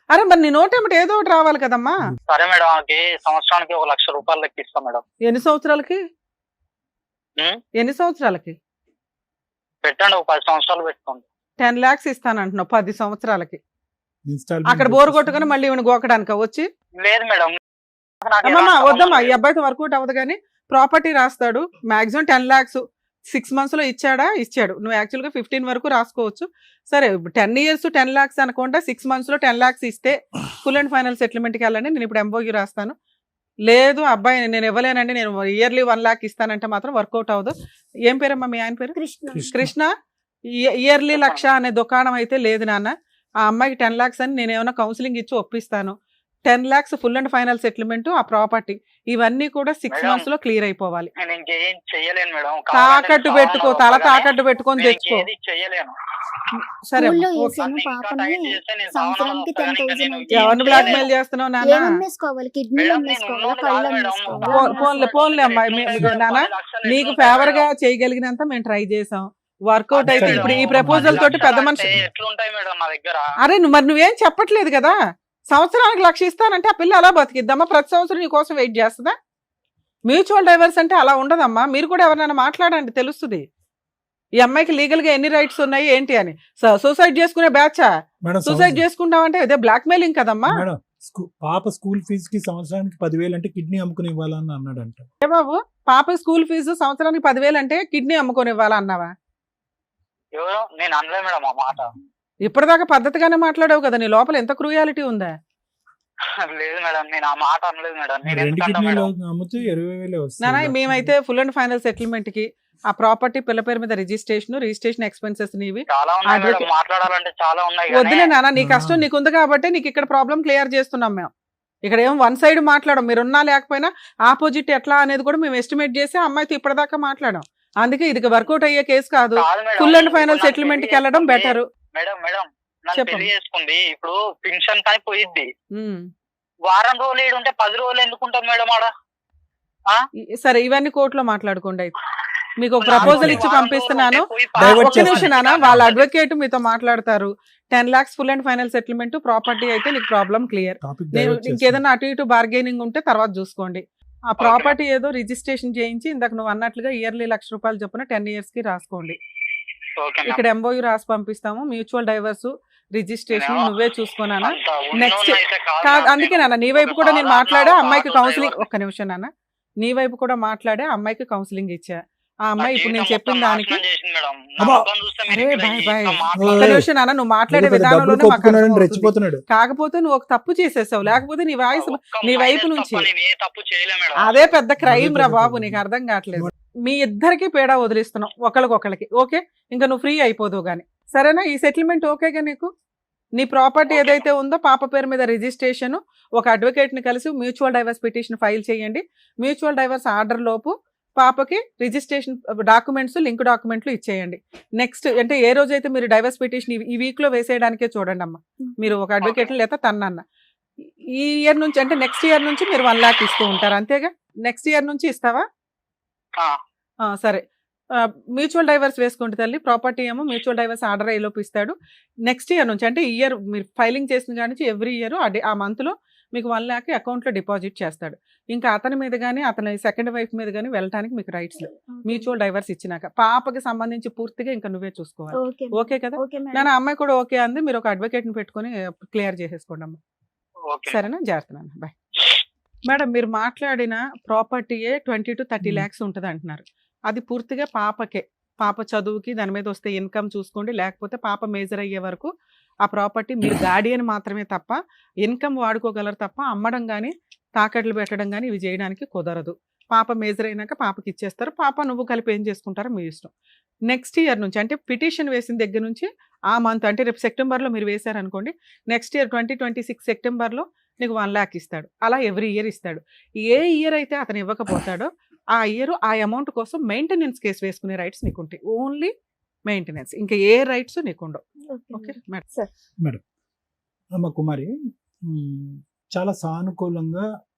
అరే మరి నీ నోట్ ఏమిటి ఏదో ఒకటి రావాలి కదమ్మా. సరే మేడం, ఆమెకి సంవత్సరానికి 1 లక్ష రూపాయలు లెక్క ఇస్తాం మేడం. ఎన్ని సంవత్సరాలకి? ఉం? ఎన్ని సంవత్సరాలకి? పెట్టండి, ఒక 10 సంవత్సరాలు పెట్టుకోండి. 10 lakhs ఇస్తానంటున్నావు 10 సంవత్సరాలకి. ఇన్స్టాల్మెంట్ అక్కడ బోర్ కొట్టుకుని మళ్ళీ ఈవెన్ గోకడానిక వచ్చి? లేదు మేడం నాకు అమ్మమ్మ ఎలాంటి వద్దమ్మా, సంబంధం ఈ లేదు. అబ్బాయితో వర్కౌట్ అవ్వదు. కానీ ప్రాపర్టీ రాస్తాడు మాక్సిమం 10 lakhs 6 months లో ఇచ్చాడు. నువ్వు యాక్చువల్గా 15 వరకు రాసుకోవచ్చు. సరే 10 years 10 lakhs అనుకుంటా. 6 months లో 10 lakhs ఇస్తే ఫుల్ అండ్ ఫైనల్ సెటిల్మెంట్కి వెళ్ళండి. నేను ఇప్పుడు ఎంఓయూ రాస్తాను. లేదు అబ్బాయి నేను ఇవ్వలేనండి, నేను ఇయర్లీ 1 lakh ఇస్తానంటే మాత్రం వర్కౌట్ అవ్వదు. ఏం పేరమ్మా మీ ఆయన పేరు? కృష్ణ. ఇయర్లీ 1 లక్ష అనే దుకాణం అయితే లేదు నాన్న. ఆ అమ్మాయికి 10 lakhs అని నేను ఏమైనా కౌన్సిలింగ్ ఇచ్చి ఒప్పిస్తాను. 10 lakhs full and final settlement, ఆ ప్రాపర్టీ ఇవన్నీ కూడా 6 మేడం, months లో క్లియర్ అయిపోవాలి. నేను ఇంకేం చెయ్యలేను మేడం. తాకట్టు పెట్టుకో, తల తాకట్టు పెట్టుకొని తెచ్చుకో. చెయ్యలేను. సరే స్కూల్లో ఓకే. వేసాను పాపని. నేను సంవత్సరానికి 10,000 అయితే ఎవరిని బ్లాక్ మెయిల్ చేస్తున్నావు నాన్న? ఏం అమ్మేసుకోవాలి? Kidney madam, అమ్మేసుకోవాలా? నేను కళ్ళు ఉన్నాను మేడం. అమ్మేసుకోవాలా? పోన్లే అమ్మాయి, నాన్న నీకు ఫేవర్ గా చేయగలిగినంత మేము ట్రై చేసాం. వర్కౌట్ అయితే ఇప్పుడు ఈ ప్రపోజల్ తోటి పెద్ద మనిషి. ఎట్లుంటాయి మేడం నా దగ్గర? అరే మరి నువ్వేం చెప్పట్లేదు కదా. సంవత్సరానికి 1 లక్ష ఇస్తానంటే ఆ పిల్ల అలా బతికిద్దామా? ప్రతి సంవత్సరం నీ కోసం వెయిట్ చేస్తుందా? మ్యూచువల్ డైవర్స్ అంటే అలా ఉండదమ్మా. మీరు కూడా ఎవరైనా మాట్లాడండి, తెలుస్తుంది ఈ అమ్మాయికి లీగల్ గా ఎన్ని రైట్స్ ఉన్నాయి ఏంటి అని. సూసైడ్ చేసుకునే బ్యాచా? మేడం సూసైడ్ చేసుకుంటామంటే ఇదే బ్లాక్ మెయిలింగ్ కదమ్మా. మేడం పాప స్కూల్ ఫీజు కి సంవత్సరానికి 10,000 అంటే కిడ్నీ అమ్ముకుని ఇవ్వాలని అన్నాడంట. ఏ బాబు, పాప స్కూల్ ఫీజు సంవత్సరానికి 10,000 అంటే కిడ్నీ అమ్ముకొని ఇవ్వాలా అన్నావా? ఎవరో నేను అనలే మేడం ఆ మాట. ఇప్పటిదాకా పద్ధతిగానే మాట్లాడావు కదా. నీ లోపల ఎంత క్రూయాలిటీ ఉందా? లేదు మేడం, నేను ఆ మాట అనలేదు మేడం. నేను 2 ఎందుకంటా కిడ్నీలు మేడం? అమ్ముతూ 20,000 వస్తుంది. నానా మేమైతే ఫుల్ అండ్ ఫైనల్ సెటిల్మెంట్ కి ఆ ప్రాపర్టీ పిల్ల పేరు మీద రిజిస్ట్రేషన్ ఎక్స్పెన్సెస్ నీవి చాలా ఉన్నాయి మేడం, advocate- మాట్లాడాలంటే చాలా ఉన్నాయి. వద్దులే నాన్న, నీ ఆ. కష్టం నీకుంది కాబట్టి నీకు ఇక్కడ ప్రాబ్లం క్లియర్ చేస్తున్నాం మేము. ఇక్కడ ఏం 1 side మాట్లాడం. మీరున్నా లేకపోయినా ఆపోజిట్ ఎట్లా అనేది కూడా మేము ఎస్టిమేట్ చేసి అమ్మాయితో ఇప్పటిదాకా మాట్లాడాం. అందుకే ఇది వర్కౌట్ అయ్యే కేసు కాదు. ఫుల్ అండ్ ఫైనల్ సెటిల్మెంట్ కి వెళ్ళడం బెటర్. మేడం మేడం నన్ను చెప్పండి. పెళ్లి చేసుకుంది, ఇప్పుడు పింఛన్ కానీ పోయిద్ది. వారం రోజులు ఏడు ఉంటే 10 రోజులు ఎందుకుంటాం మేడం ఆడ? సరే ఇవన్నీ కోర్టులో మాట్లాడుకోండి. అయితే మీకు ఒక నాకు ప్రపోజల్ ఇచ్చి వారం పంపిస్తున్నాను. రోజులు ఉంటే పోయి Divert ఒక్క నిమిషం నాన్న, చేస్తాను. వాళ్ళ అడ్వకేట్ మీతో మాట్లాడతారు. 10 lakhs full and final settlement, property అయితే నీకు ప్రాబ్లం క్లియర్. టాపిక్ నేను డైవర్ట్ చేస్తాను. ఇంకేదైనా అటు ఇటు బార్గెనింగ్ ఉంటే తర్వాత చూసుకోండి. ఆ ప్రాపర్టీ ఏదో రిజిస్ట్రేషన్ చేయించి ఇందాక నువ్వు అన్నట్లుగా ఇయర్లీ 1 లక్ష రూపాయలు చొప్పున 10 years కి రాసుకోండి. Okay madam. ఇక్కడ ఎంఓయూ రాసి పంపిస్తాము. మ్యూచువల్ డైవర్స్ రిజిస్ట్రేషన్ నేను నువ్వే చూసుకున్నానా? అంత ఉన్నోన్ని నెక్స్ట్ అయితే కాదు కాదు, మేడం. అందుకే నాన్న నీ వైపు కూడా నేను ఒక మాట్లాడా సాధారణ అమ్మాయికి ఆటో కౌన్సిలింగ్. డ్రైవర్. ఒక్క నిమిషం నాన్న, నీ వైపు కూడా మాట్లాడే అమ్మాయికి కౌన్సిలింగ్ ఇచ్చా. ఆ అమ్మాయి నా ఇప్పుడు నేను జీవితం చెప్పిన మొత్తం దానికి నాశనం చేసింది మేడం. నా అబ్బా. ముఖం చూస్తే మీరు అరే ఇక్కడ బాయ్ ఈ బాయ్ యొక్క ఒక్క మాట్లాడే- నిమిషం నాన్న, నువ్వు మాట్లాడే ఏదో పెద్ద డబ్బులు విధానంలోనే మాకు కొట్టుకున్నాడని అర్థమవుతుంది. రెచ్చిపోతున్నాడు. కాకపోతే నువ్వు ఒక తప్పు చేసేసావు, లేకపోతే నీ వాయిస్ ఒక్క నీ వైపు మైనస్ నుంచి తప్ప నేను ఏ తప్పు చేయలే మేడం. అదే పెద్ద క్రైమ్ అదే రా పెద్ద బాబు. క్రైమ్. నీకు అర్థం కావట్లేదు. మీ ఇద్దరికి పేడా వదిలిస్తున్నాం ఒకళ్ళకొకళ్ళకి. ఓకే, ఇంకా నువ్వు ఫ్రీ అయిపోదు గానీ. సరేనా? ఈ సెటిల్మెంట్ ఓకేగా నీకు? నీ ప్రాపర్టీ ఓకే. ఏదైతే ఉందో పాప పేరు మీద రిజిస్ట్రేషన్, ఒక అడ్వకేట్ ని కలిసి మ్యూచువల్ డైవర్స్ పిటిషన్ ఫైల్ చేయండి. మ్యూచువల్ డైవర్స్ ఆర్డర్ లోపు పాపకి రిజిస్ట్రేషన్ డాక్యుమెంట్స్, లింక్ డాక్యుమెంట్లు ఇచ్చేయండి. నెక్స్ట్ అంటే ఏ రోజైతే మీరు డైవర్స్ పిటిషన్ ఈ వీక్ లో వేసేయడానికే చూడండి అమ్మా. మీరు ఒక అడ్వకేట్ లేదా తన్నన్న ఈ ఇయర్ నుంచి అంటే నెక్స్ట్ ఇయర్ నుంచి మీరు 1 lakh ఇస్తూ ఉంటారు అంతేగా? నెక్స్ట్ ఇయర్ నుంచి ఇస్తావా? ఆ, సరే మ్యూచువల్ డైవర్స్ వేసుకుంటే తల్లి, ప్రాపర్టీ ఏమో మ్యూచువల్ డైవర్స్ ఆర్డర్ అయ్యేలోపు ఇస్తాడు. నెక్స్ట్ ఇయర్ నుంచి అంటే ఇయర్ మీరు ఫైలింగ్ చేసిన కాడి నుంచి ఎవ్రీ ఇయర్ ఆ మంత్లో మీకు 1 lakh అకౌంట్లో డిపాజిట్ చేస్తాడు. ఇంకా అతని మీద కానీ అతని సెకండ్ వైఫ్ మీద కానీ వెళ్ళటానికి మీకు రైట్స్ లేవు మ్యూచువల్ డైవర్స్ ఇచ్చినాక. పాపకి సంబంధించి పూర్తిగా ఇంకా నువ్వే చూసుకోవాలి. ఓకే ఓకే కదా? Okay madam. నేను అమ్మాయి కూడా ఓకే అంది. మీరు ఒక అడ్వకేట్ని పెట్టుకొని క్లియర్ చేసేసుకోండి అమ్మా. ఓకే సరేనా? జాగ్రత్త నాన్న. బాయ్. మేడం, మీరు మాట్లాడిన ప్రాపర్టీయే 20 to 30 lakhs ఉంటుంది అంటున్నారు. అది పూర్తిగా పాపకే. పాప చదువుకి దాని మీద వస్తే ఇన్కమ్ చూసుకోండి, లేకపోతే పాప మేజర్ అయ్యే వరకు ఆ ప్రాపర్టీ మీరు గార్డియన్ మాత్రమే తప్ప ఇన్కమ్ వాడుకోగలరు తప్ప అమ్మడం కానీ తాకట్లు పెట్టడం కానీ ఇవి చేయడానికి కుదరదు. పాప మేజర్ అయినాక పాపకి ఇచ్చేస్తారు. పాప నువ్వు కలిపి ఏం చేసుకుంటారో మీ ఇష్టం. నెక్స్ట్ ఇయర్ నుంచి అంటే పిటిషన్ వేసిన దగ్గర నుంచి ఆ మంత్ అంటే రేపు సెప్టెంబర్లో మీరు వేశారనుకోండి, నెక్స్ట్ ఇయర్ 2026 సెప్టెంబర్లో నీకు 1 lakh ఇస్తాడు. అలా ఎవ్రీ ఇయర్ ఇస్తాడు. ఏ ఇయర్ అయితే అతను ఇవ్వకపోతాడో ఆ ఇయర్ ఆ అమౌంట్ కోసం మెయింటెనెన్స్ కేసు వేసుకునే రైట్స్ నీకు ఉంటాయి. ఓన్లీ మెయింటెనెన్స్, ఇంకా ఏ రైట్స్ నీకు ఉండవు. Okay madam. అమ్మ కుమారి, చాలా సానుకూలంగా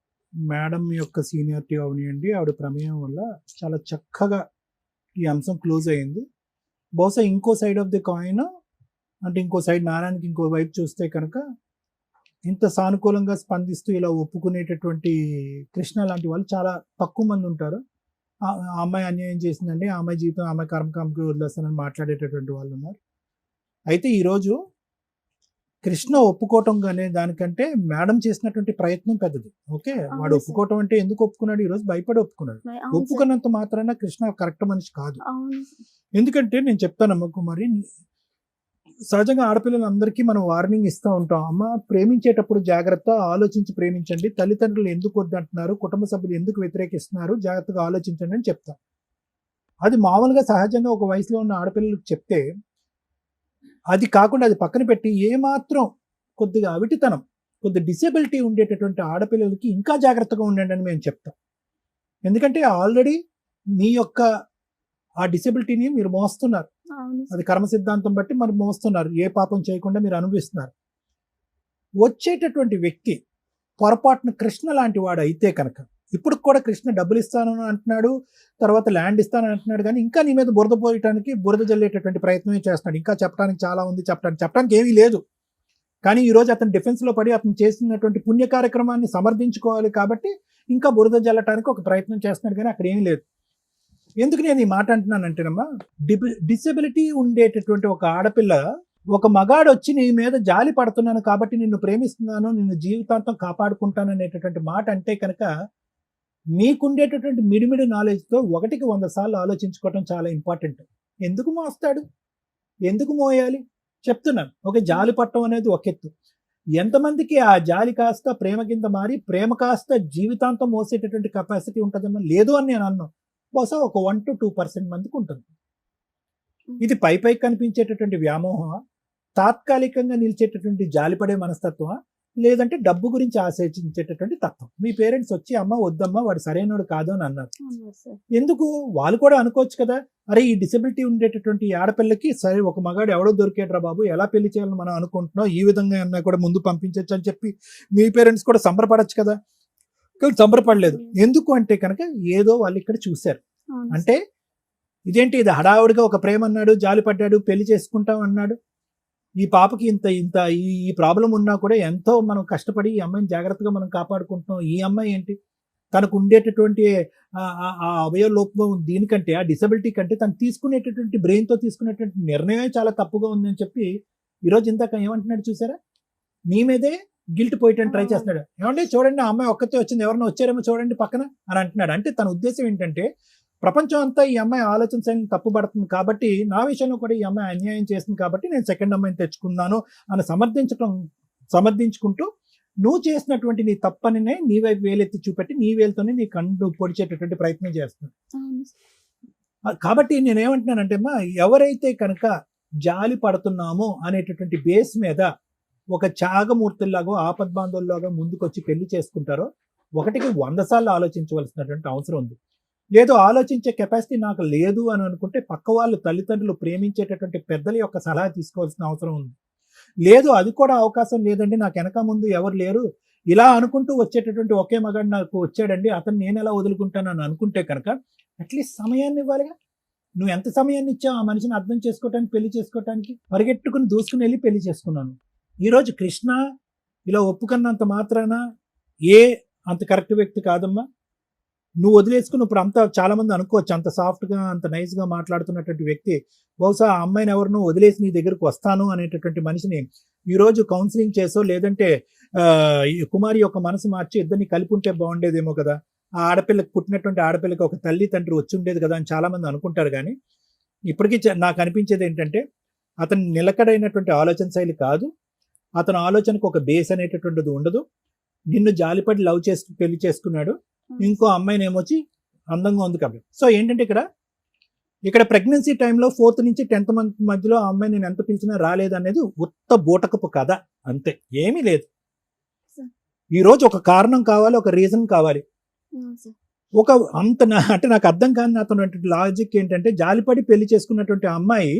మేడం యొక్క సీనియారిటీ అవనియండి, ఆవిడ ప్రమేయం వల్ల చాలా చక్కగా ఈ అంశం క్లోజ్ అయ్యింది. బహుశా ఇంకో సైడ్ ఆఫ్ ది కాయిన్ అంటే ఇంకో సైడ్ నారాయణకి ఇంకో వైపు చూస్తే కనుక ఇంత సానుకూలంగా స్పందిస్తూ ఇలా ఒప్పుకునేటటువంటి కృష్ణ లాంటి వాళ్ళు చాలా తక్కువ మంది ఉంటారు. ఆ అమ్మాయి అన్యాయం చేసిందండి, ఆ అమ్మాయి జీవితం ఆ అమ్మాయి కర్మకామకి వదిలేస్తానని మాట్లాడేటటువంటి వాళ్ళు ఉన్నారు. అయితే ఈరోజు కృష్ణ ఒప్పుకోవటం అనే దానికంటే మేడం చేసినటువంటి ప్రయత్నం పెద్దది. ఓకే, వాడు ఒప్పుకోవటం అంటే ఎందుకు ఒప్పుకున్నాడు? ఈరోజు భయపడి ఒప్పుకున్నాడు. ఒప్పుకున్నంత మాత్రాన కృష్ణ కరెక్ట్ మనిషి కాదు. ఎందుకంటే నేను చెప్తానమ్మ కుమారి, సహజంగా ఆడపిల్లలందరికీ మనం వార్నింగ్ ఇస్తూ ఉంటాం. అమ్మ, ప్రేమించేటప్పుడు జాగ్రత్త, ఆలోచించి ప్రేమించండి. తల్లిదండ్రులు ఎందుకు వద్దంటున్నారు, కుటుంబ సభ్యులు ఎందుకు వ్యతిరేకిస్తున్నారు, జాగ్రత్తగా ఆలోచించండి అని చెప్తాం. అది మామూలుగా సహజంగా ఒక వయసులో ఉన్న ఆడపిల్లలకు చెప్తే, అది కాకుండా అది పక్కన పెట్టి ఏమాత్రం కొద్దిగా అవిటితనం, కొద్ది డిసేబిలిటీ ఉండేటటువంటి ఆడపిల్లలకి ఇంకా జాగ్రత్తగా ఉండండి అని మేము చెప్తాం. ఎందుకంటే ఆల్రెడీ మీ యొక్క ఆ డిసేబిలిటీని మీరు మోస్తున్నారు. అది కర్మ సిద్ధాంతం బట్టి మరి మోస్తున్నారు. ఏ పాపం చేయకుండా మీరు అనుభవిస్తున్నారు. వచ్చేటటువంటి వ్యక్తి పొరపాటున కృష్ణ లాంటి వాడు అయితే కనుక, ఇప్పుడు కూడా కృష్ణ డబ్బులు ఇస్తాను అంటున్నాడు, తర్వాత ల్యాండ్ ఇస్తానని అంటున్నాడు, కానీ ఇంకా నీ మీద బురద పోయటానికి బురద జల్లేటటువంటి ప్రయత్నమే చేస్తున్నాడు. ఇంకా చెప్పడానికి చాలా ఉంది, చెప్పడానికి ఏమీ లేదు. కానీ ఈరోజు అతను డిఫెన్స్లో పడి అతను చేసినటువంటి పుణ్య కార్యక్రమాన్ని సమర్థించుకోవాలి కాబట్టి ఇంకా బురద జల్లటానికి ఒక ప్రయత్నం చేస్తున్నాడు, కానీ అక్కడ ఏమీ లేదు. ఎందుకు నేను ఈ మాట అంటున్నానంటేనమ్మా, డిసెబిలిటీ ఉండేటటువంటి ఒక ఆడపిల్ల ఒక మగాడు వచ్చి నీ మీద జాలి పడుతున్నాను కాబట్టి నిన్ను ప్రేమిస్తున్నాను, నిన్ను జీవితాంతం కాపాడుకుంటాను అనేటటువంటి మాట అంటే కనుక నీకుండేటటువంటి మిడిమిడి నాలెడ్జ్తో 1కి 100 సార్లు ఆలోచించుకోవటం చాలా ఇంపార్టెంట్. ఎందుకు మోస్తాడు, ఎందుకు మోయాలి చెప్తున్నాను. ఒక జాలి పట్టడం అనేది ఒక ఎత్తు. ఎంతమందికి ఆ జాలి కాస్త ప్రేమ కింద మారి ప్రేమ కాస్త జీవితాంతం మోసేటటువంటి కెపాసిటీ ఉంటుందేమో లేదు అని నేను అన్నాను. బహుశా ఒక 1 to 2% మందికి ఉంటుంది. ఇది పై కనిపించేటటువంటి వ్యామోహమా, తాత్కాలికంగా నిలిచేటటువంటి జాలిపడే మనస్తత్వమా, లేదంటే డబ్బు గురించి ఆశించేటటువంటి తత్వం? మీ పేరెంట్స్ వచ్చి అమ్మ వద్దమ్మా వాడు సరైనడు కాదు అని అన్నారు. ఎందుకు? వాళ్ళు కూడా అనుకోవచ్చు కదా, అరే ఈ డిసెబిలిటీ ఉండేటటువంటి ఆడపిల్లకి సరే ఒక మగాడు ఎవడో దొరికేట్రా బాబు, ఎలా పెళ్లి చేయాలని మనం అనుకుంటున్నాం, ఈ విధంగా అన్నా కూడా ముందు పంపించవచ్చు అని చెప్పి మీ పేరెంట్స్ కూడా సంబరపడచ్చు కదా. సంబరపడలేదు. ఎందుకు అంటే కనుక ఏదో వాళ్ళు ఇక్కడ చూశారు. అంటే ఇదేంటి, ఇది హడావుడిగా ఒక ప్రేమ అన్నాడు, జాలి పడ్డాడు, పెళ్లి చేసుకుంటాం అన్నాడు. ఈ పాపకి ఇంత ఈ ప్రాబ్లం ఉన్నా కూడా ఎంతో మనం కష్టపడి ఈ అమ్మాయిని జాగ్రత్తగా మనం కాపాడుకుంటున్నాం. ఈ అమ్మాయి ఏంటి, తనకు ఉండేటటువంటి ఆ అవయవ లోపం దీనికంటే, ఆ డిసబిలిటీ కంటే తను తీసుకునేటటువంటి బ్రెయిన్తో తీసుకునేటువంటి నిర్ణయమే చాలా తప్పుగా ఉందని చెప్పి ఈరోజు ఇందాక ఏమంటున్నాడు చూసారా, నీ మీదే గిల్ట్ పోయటానికి ట్రై చేస్తున్నాడు. ఏమంటే చూడండి, ఆ అమ్మాయి ఒక్కతే వచ్చింది, ఎవరైనా వచ్చారేమో చూడండి పక్కన అని అంటున్నాడు. అంటే తన ఉద్దేశం ఏంటంటే ప్రపంచం అంతా ఈ అమ్మాయి ఆలోచన శైలిని తప్పుపడుతుంది కాబట్టి నా విషయంలో కూడా ఈ అమ్మాయి అన్యాయం చేస్తుంది కాబట్టి నేను సెకండ్ అమ్మాయిని తెచ్చుకున్నాను అని సమర్థించుకుంటూ నువ్వు చేసినటువంటి నీ తప్పనినే నీ వైపు వేలెత్తి చూపెట్టి నీ వేలుతోనే నీ కండు పొడిచేటటువంటి ప్రయత్నం చేస్తున్నాడు. కాబట్టి నేనేమంటున్నానంటే అమ్మా, ఎవరైతే కనుక జాలి పడుతున్నామో అనేటటువంటి బేస్ మీద ఒక త్యాగమూర్తుల్లాగా ఆపద్బాంధవుల్లాగా ముందుకొచ్చి పెళ్లి చేసుకుంటారో 1కి 100 సార్లు ఆలోచించవలసినటువంటి అవసరం ఉంది. లేదు ఆలోచించే కెపాసిటీ నాకు లేదు అని అనుకుంటే పక్క వాళ్ళు తల్లిదండ్రులు ప్రేమించేటటువంటి పెద్దల యొక్క సలహా తీసుకోవాల్సిన అవసరం ఉంది. లేదు అది కూడా అవకాశం లేదండి, నాకు వెనక ముందు ఎవరు లేరు, ఇలా అనుకుంటూ వచ్చేటటువంటి ఒకే మగాడు నాకు వచ్చాడండి, అతను నేను ఎలా వదులుకుంటాను అని అనుకుంటే కనుక అట్లీస్ట్ సమయాన్ని ఇవ్వాలిగా. నువ్వు ఎంత సమయాన్ని ఇచ్చావు ఆ మనిషిని అర్థం చేసుకోవటానికి, పెళ్లి చేసుకోవటానికి? పరిగెట్టుకుని దూసుకుని వెళ్ళి పెళ్లి చేసుకున్నాను. ఈరోజు కృష్ణ ఇలా ఒప్పుకున్నంత మాత్రాన అంత కరెక్ట్ వ్యక్తి కాదమ్మా. నువ్వు వదిలేసుకుని ఇప్పుడు అంతా చాలా మంది అనుకోవచ్చు, అంత సాఫ్ట్గా అంత నైస్గా మాట్లాడుతున్నటువంటి వ్యక్తి బహుశా ఆ అమ్మాయిని ఎవరినో వదిలేసి నీ దగ్గరకు వస్తాను అనేటటువంటి మనిషిని ఈరోజు కౌన్సిలింగ్ చేసో లేదంటే ఈ కుమారి యొక్క మనసు మార్చి ఇద్దరిని కలిపి ఉంటే బాగుండేదేమో కదా, ఆ ఆడపిల్లకి పుట్టినటువంటి ఆడపిల్లకి ఒక తల్లి తండ్రి వచ్చి ఉండేది కదా అని చాలా మంది అనుకుంటారు. కానీ ఇప్పటికీ నాకు అనిపించేది ఏంటంటే అతను నిలకడైనటువంటి ఆలోచన శైలి కాదు, అతని ఆలోచనకు ఒక బేస్ అనేటటువంటిది ఉండదు. నిన్ను జాలిపడి లవ్ చేసి పెళ్లి చేసుకున్నాడు, ఇంకో అమ్మాయిని ఏమొచ్చి అందంగా ఉంది కాబట్టి. సో ఏంటంటే ఇక్కడ ప్రెగ్నెన్సీ టైంలో 4th నుంచి 10th మంత్ మధ్యలో ఆ అమ్మాయి నేను ఎంత పిలిచినా రాలేదు అనేది ఉత్త బూటకపు కథ, అంతే, ఏమీ లేదు. ఈరోజు ఒక కారణం కావాలి, ఒక రీజన్ కావాలి. ఒక అంటే నాకు అర్థం కాని అతను లాజిక్ ఏంటంటే జాలిపడి పెళ్లి చేసుకున్నటువంటి ఆ అమ్మాయి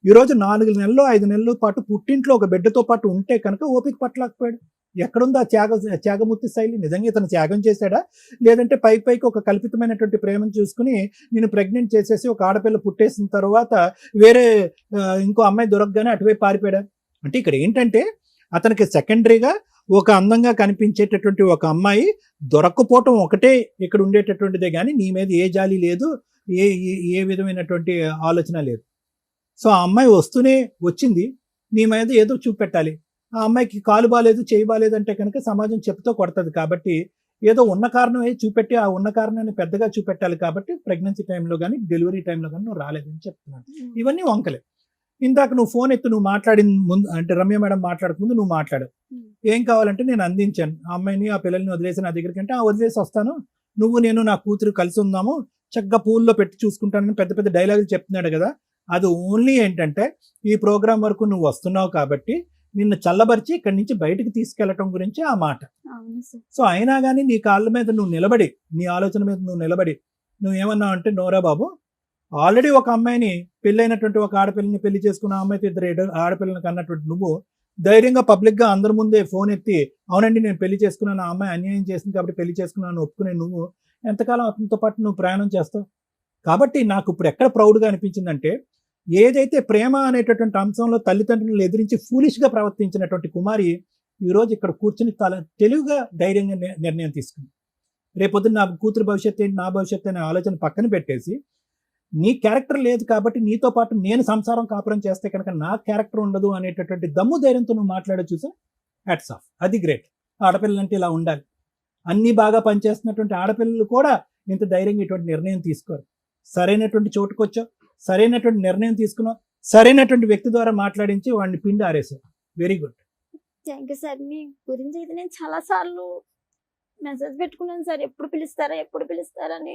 ఈరోజు 4 నెలలు 5 నెలల పాటు పుట్టింట్లో ఒక బిడ్డతో పాటు ఉంటే కనుక ఓపిక పట్టలేకపోయాడు. ఎక్కడుంది ఆ త్యాగమూర్తి శైలి? నిజంగా ఇతను త్యాగం చేశాడా, లేదంటే పైకి ఒక కల్పితమైనటువంటి ప్రేమను చూసుకుని నేను ప్రెగ్నెంట్ చేసేసి ఒక ఆడపిల్ల పుట్టేసిన తర్వాత వేరే ఇంకో అమ్మాయి దొరకగానే అటువైపు పారిపోయాడా? అంటే ఇక్కడ ఏంటంటే అతనికి సెకండరీగా ఒక అందంగా కనిపించేటటువంటి ఒక అమ్మాయి దొరక్కపోవటం ఒకటే ఇక్కడ ఉండేటటువంటిదే, కానీ నీ మీద ఏ జాలి లేదు, ఏ విధమైనటువంటి ఆలోచన లేదు. సో ఆ అమ్మాయి వచ్చింది, నీ మీద ఏదో చూపెట్టాలి. ఆ అమ్మాయికి కాలు బాలేదు, చేయి బాలేదు అంటే కనుక సమాజం చెప్పుతో కొడుతుంది. కాబట్టి ఏదో ఉన్న కారణం చూపెట్టి ఆ ఉన్న కారణాన్ని పెద్దగా చూపెట్టాలి. కాబట్టి ప్రెగ్నెన్సీ టైంలో కానీ డెలివరీ టైంలో కానీ నువ్వు రాలేదని చెప్తున్నాను. ఇవన్నీ వంకలే. ఇందాక నువ్వు ఫోన్ ఎత్తి నువ్వు మాట్లాడిన ముందు, అంటే రమ్య మేడం మాట్లాడక ముందు నువ్వు మాట్లాడు, ఏం కావాలంటే నేను అందించాను ఆ అమ్మాయిని, ఆ పిల్లల్ని వదిలేసి నా దగ్గరికి అంటే వదిలేసి వస్తాను, నువ్వు నేను నా కూతురు కలిసి ఉందాము, చక్కగా పూల్లో పెట్టి చూసుకుంటానని పెద్ద పెద్ద డైలాగులు చెప్తున్నాడు కదా. అది ఓన్లీ ఏంటంటే ఈ ప్రోగ్రాం వరకు నువ్వు వస్తున్నావు కాబట్టి నిన్ను చల్లబరిచి ఇక్కడి నుంచి బయటకు తీసుకెళ్లటం గురించి ఆ మాట. సో అయినా కానీ నీ కాళ్ళ మీద నువ్వు నిలబడి, నీ ఆలోచన మీద నువ్వు నిలబడి నువ్వేమన్నావు అంటే, నోరా బాబు, ఆల్రెడీ ఒక అమ్మాయిని పెళ్ళైనటువంటి ఒక ఆడపిల్లని పెళ్లి చేసుకున్న అమ్మాయితో 2 ఆడపిల్లని కన్నటువంటి నువ్వు ధైర్యంగా పబ్లిక్గా అందరి ముందే ఫోన్ ఎత్తి అవునండి నేను పెళ్లి చేసుకున్నాను, ఆ అమ్మాయి అన్యాయం చేసింది కాబట్టి పెళ్లి చేసుకున్నాను ఒప్పుకునే నువ్వు ఎంతకాలం అతనితో పాటు నువ్వు ప్రయాణం చేస్తావు? కాబట్టి నాకు ఇప్పుడు ఎక్కడ ప్రౌడ్గా అనిపించిందంటే, ఏదైతే ప్రేమ అనేటటువంటి అంశంలో తల్లిదండ్రులను ఎదిరించి ఫూలిష్గా ప్రవర్తించినటువంటి కుమారి ఈరోజు ఇక్కడ కూర్చుని తెలివిగా ధైర్యంగా నిర్ణయం తీసుకుంది. రేపొద్దున నా కూతురు భవిష్యత్తు ఏంటి, నా భవిష్యత్తు అనే ఆలోచన పక్కన పెట్టేసి, నీ క్యారెక్టర్ లేదు కాబట్టి నీతో పాటు నేను సంసారం కాపురం చేస్తే కనుక నా క్యారెక్టర్ ఉండదు అనేటటువంటి దమ్ము ధైర్యంతో నువ్వు మాట్లాడే చూసా, హ్యాట్స్ ఆఫ్. అది గ్రేట్. ఆడపిల్లలంటే ఇలా ఉండాలి. అన్నీ బాగా పనిచేస్తున్నటువంటి ఆడపిల్లలు కూడా ఇంత ధైర్యంగా ఇటువంటి నిర్ణయం తీసుకోరు. సరైనటువంటి చోటుకు వచ్చావు, సరైనటువంటి నిర్ణయం తీసుకున్నావు, సరైనటువంటి వ్యక్తి ద్వారా మాట్లాడించి వాడిని పిండి ఆరేసావు. Very good. Thank you sir. మీ గురించి అయితే నేను చాలా సార్లు మెసేజ్ పెట్టుకున్నాను సార్, ఎప్పుడు పిలుస్తారని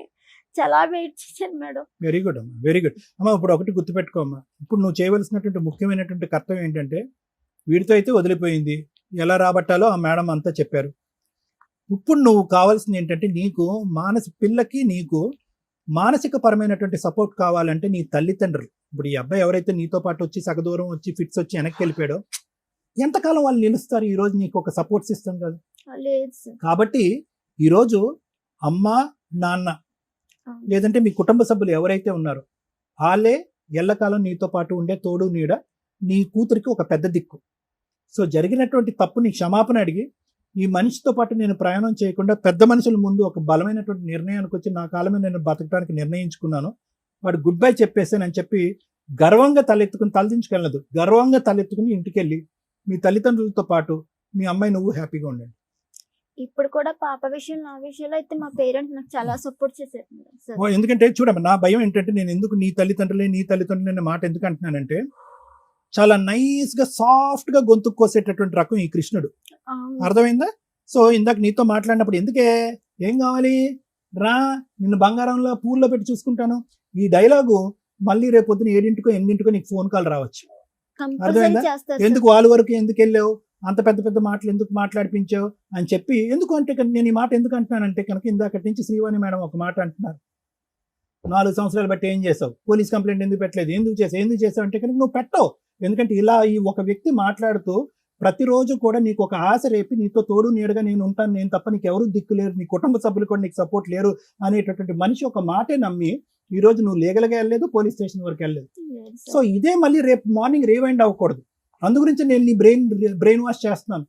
చాలా వెయిట్ చేశాను మేడం. వెరీ గుడ్ అమ్మా, వెరీ గుడ్ అమ్మా. ఇప్పుడు ఒకటి గుర్తుపెట్టుకో అమ్మా, ఇప్పుడు నువ్వు చేయవలసినటువంటి ముఖ్యమైనటువంటి కర్తవ్యం ఏంటంటే, వీడితో అయితే వదిలిపోయింది, ఎలా రాబట్టాలో ఆ మేడం అంతా చెప్పారు. ఇప్పుడు నువ్వు కావాల్సింది ఏంటంటే, నీకు పిల్లకి నీకు మానసిక పరమైనటువంటి సపోర్ట్ కావాలంటే నీ తల్లిదండ్రులు, ఇప్పుడు ఈ అబ్బాయి ఎవరైతే నీతో పాటు వచ్చి సగదూరం వచ్చి ఫిట్స్ వచ్చి వెనక్కి వెళ్ళిపోయాడో, ఎంతకాలం వాళ్ళు నిలుస్తారు? ఈ రోజు నీకు ఒక సపోర్ట్ సిస్టమ్ కదా. కాబట్టి ఈరోజు అమ్మ నాన్న లేదంటే మీ కుటుంబ సభ్యులు ఎవరైతే ఉన్నారో వాళ్ళే ఎల్లకాలం నీతో పాటు ఉండే తోడు నీడ, నీ కూతురికి ఒక పెద్ద దిక్కు. సో జరిగినటువంటి తప్పుని క్షమాపణ అడిగి, ఈ మనిషితో పాటు నేను ప్రయాణం చేయకుండా పెద్ద మనుషుల ముందు ఒక బలమైనటువంటి నిర్ణయానికి వచ్చి నా కాలమే నేను బతకడానికి నిర్ణయించుకున్నాను, వాడు గుడ్ బై చెప్పేసానని చెప్పి గర్వంగా తలెత్తుకుని గర్వంగా తలెత్తుకుని ఇంటికెళ్ళి మీ తల్లిదండ్రులతో పాటు మీ అమ్మాయి నువ్వు హ్యాపీగా ఉండండి. ఇప్పుడు కూడా పాప విషయం నా విషయంలో అయితే మా పేరెంట్స్ నాకు చాలా సపోర్ట్ చేశారు. ఎందుకంటే చూడమ్మా, నా భయం ఏంటంటే, నేను ఎందుకు నీ తల్లిదండ్రులే అనే మాట ఎందుకు అంటున్నానంటే, చాలా నైస్ గా సాఫ్ట్ గా గొంతు కోసేటటువంటి రకం ఈ కృష్ణుడు. అర్థమైందా? సో ఇందాక నీతో మాట్లాడినప్పుడు ఎందుకే, ఏం కావాలి రా, నిన్ను బంగారంలో పూల్లో పెట్టి చూసుకుంటాను, ఈ డైలాగు మళ్ళీ రేపు పొద్దున 7 8 నీకు ఫోన్ కాల్ రావచ్చు. అర్థమైందా? ఎందుకు వాళ్ళ వరకు ఎందుకు వెళ్ళావు, అంత పెద్ద మాటలు ఎందుకు మాట్లాడిపించావు అని చెప్పి. ఎందుకు అంటే నేను ఈ మాట ఎందుకు అంటున్నానంటే కనుక, ఇందాకటి నుంచి శ్రీవాణి మేడం ఒక మాట అంటున్నారు, 4 సంవత్సరాలు బట్టి ఏం చేసావు, పోలీస్ కంప్లైంట్ ఎందుకు పెట్టలేదు, ఎందుకు చేసావు అంటే కనుక నువ్వు పెట్టవు. ఎందుకంటే ఇలా ఈ ఒక వ్యక్తి మాట్లాడుతూ ప్రతిరోజు కూడా నీకు ఒక ఆశ రేపి నీతో తోడు నీడగా నేను ఉంటాను, నేను తప్ప నీకు ఎవరు దిక్కు లేరు, నీ కుటుంబ సభ్యులు కూడా నీకు సపోర్ట్ లేరు అనేటటువంటి మనిషి ఒక మాటే నమ్మి ఈ రోజు నువ్వు లీగల్గా వెళ్ళలేదు, పోలీస్ స్టేషన్ వరకు వెళ్ళలేదు. లేదు సో సార్. ఇదే మళ్ళీ రేపు మార్నింగ్ రీవైండ్ అవ్వకూడదు. అందు గురించి నేను నీ బ్రెయిన్ వాష్ చేస్తున్నాను.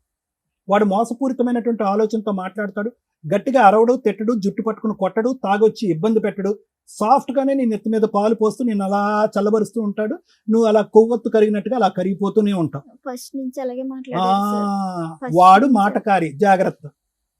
వాడు మోసపూరితమైనటువంటి ఆలోచనతో మాట్లాడతాడు, గట్టిగా అరవడు, తిట్టడు, జుట్టు పట్టుకుని కొట్టడు, తాగొచ్చి ఇబ్బంది పెట్టడు, సాఫ్ట్ గానే నీ నెత్తి మీద పాలు పోస్తూ నేను అలా చల్లబరుస్తూ ఉంటాడు. నువ్వు అలా కొవ్వొత్తు కరిగినట్టుగా అలా కరిగిపోతూనే ఉంటావు. ఫస్ట్ నుంచి అలాగే మాట్లాడారు సార్. First వాడు నుంచి. మాటకారి, జాగ్రత్త.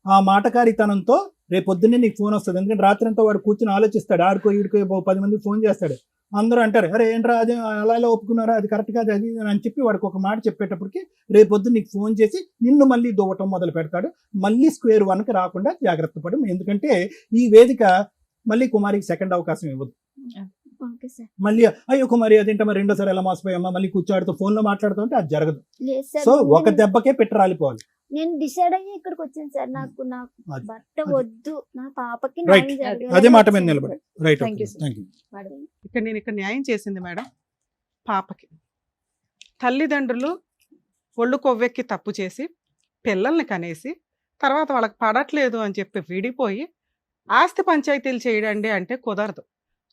ఆ మాటకారితనంతో రేపొద్దున్నే నీకు ఫోన్ వస్తుంది. ఎందుకంటే రాత్రి అంతా వాడు కూర్చొని ఆలోచిస్తాడు, ఆడుకో ఈడుకో 10 మంది ఫోన్ చేస్తాడు. అందరూ అంటారు, అరే ఏంట్రా అదే అలా ఇలా ఒప్పుకున్నారా, అది కరెక్ట్ కాదు అది ఇది అని చెప్పి వాడికి ఒక మాట చెప్పేటప్పటికి రేపొద్దు నీకు ఫోన్ చేసి నిన్ను మళ్ళీ దువ్వటం మొదలు పెడతాడు. మళ్ళీ స్క్వేర్ 1కి రాకుండా జాగ్రత్త పడు. ఎందుకంటే ఈ వేదిక మళ్ళీ కుమారికి సెకండ్ అవకాశం ఇవ్వదు. Okay sir. మళ్ళీ అయ్యో కుమారి అదేంటమ్మా రెండోసారి ఎలా మోసపోయామ్మా, మళ్ళీ కూర్చోడుతూ ఫోన్లో మాట్లాడుతూ ఉంటే అది జరగదు. లేదు సార్. సో ముందు ఒక దెబ్బకే పెట్టి రాలిపోవాలి. నేను డిసైడ్ అయ్యి ఇక్కడికి వచ్చాను సార్. నాకు అది. భర్త వద్దు, నా పాపకి Right. న్యాయం జరగాలి అదే మాట మీద వచ్చాను నిలబడి. Sir. Right, Thank you, sir. Thank you. ఇక్కడ న్యాయం చేసింది మేడం పాపకి. తల్లిదండ్రులు ఒళ్ళు కొవ్వెక్కి తప్పు చేసి పిల్లల్ని కనేసి తర్వాత వాళ్ళకి పడట్లేదు అని చెప్పి విడిపోయి ఆస్తి పంచాయతీలు చేయడండి అంటే కుదరదు.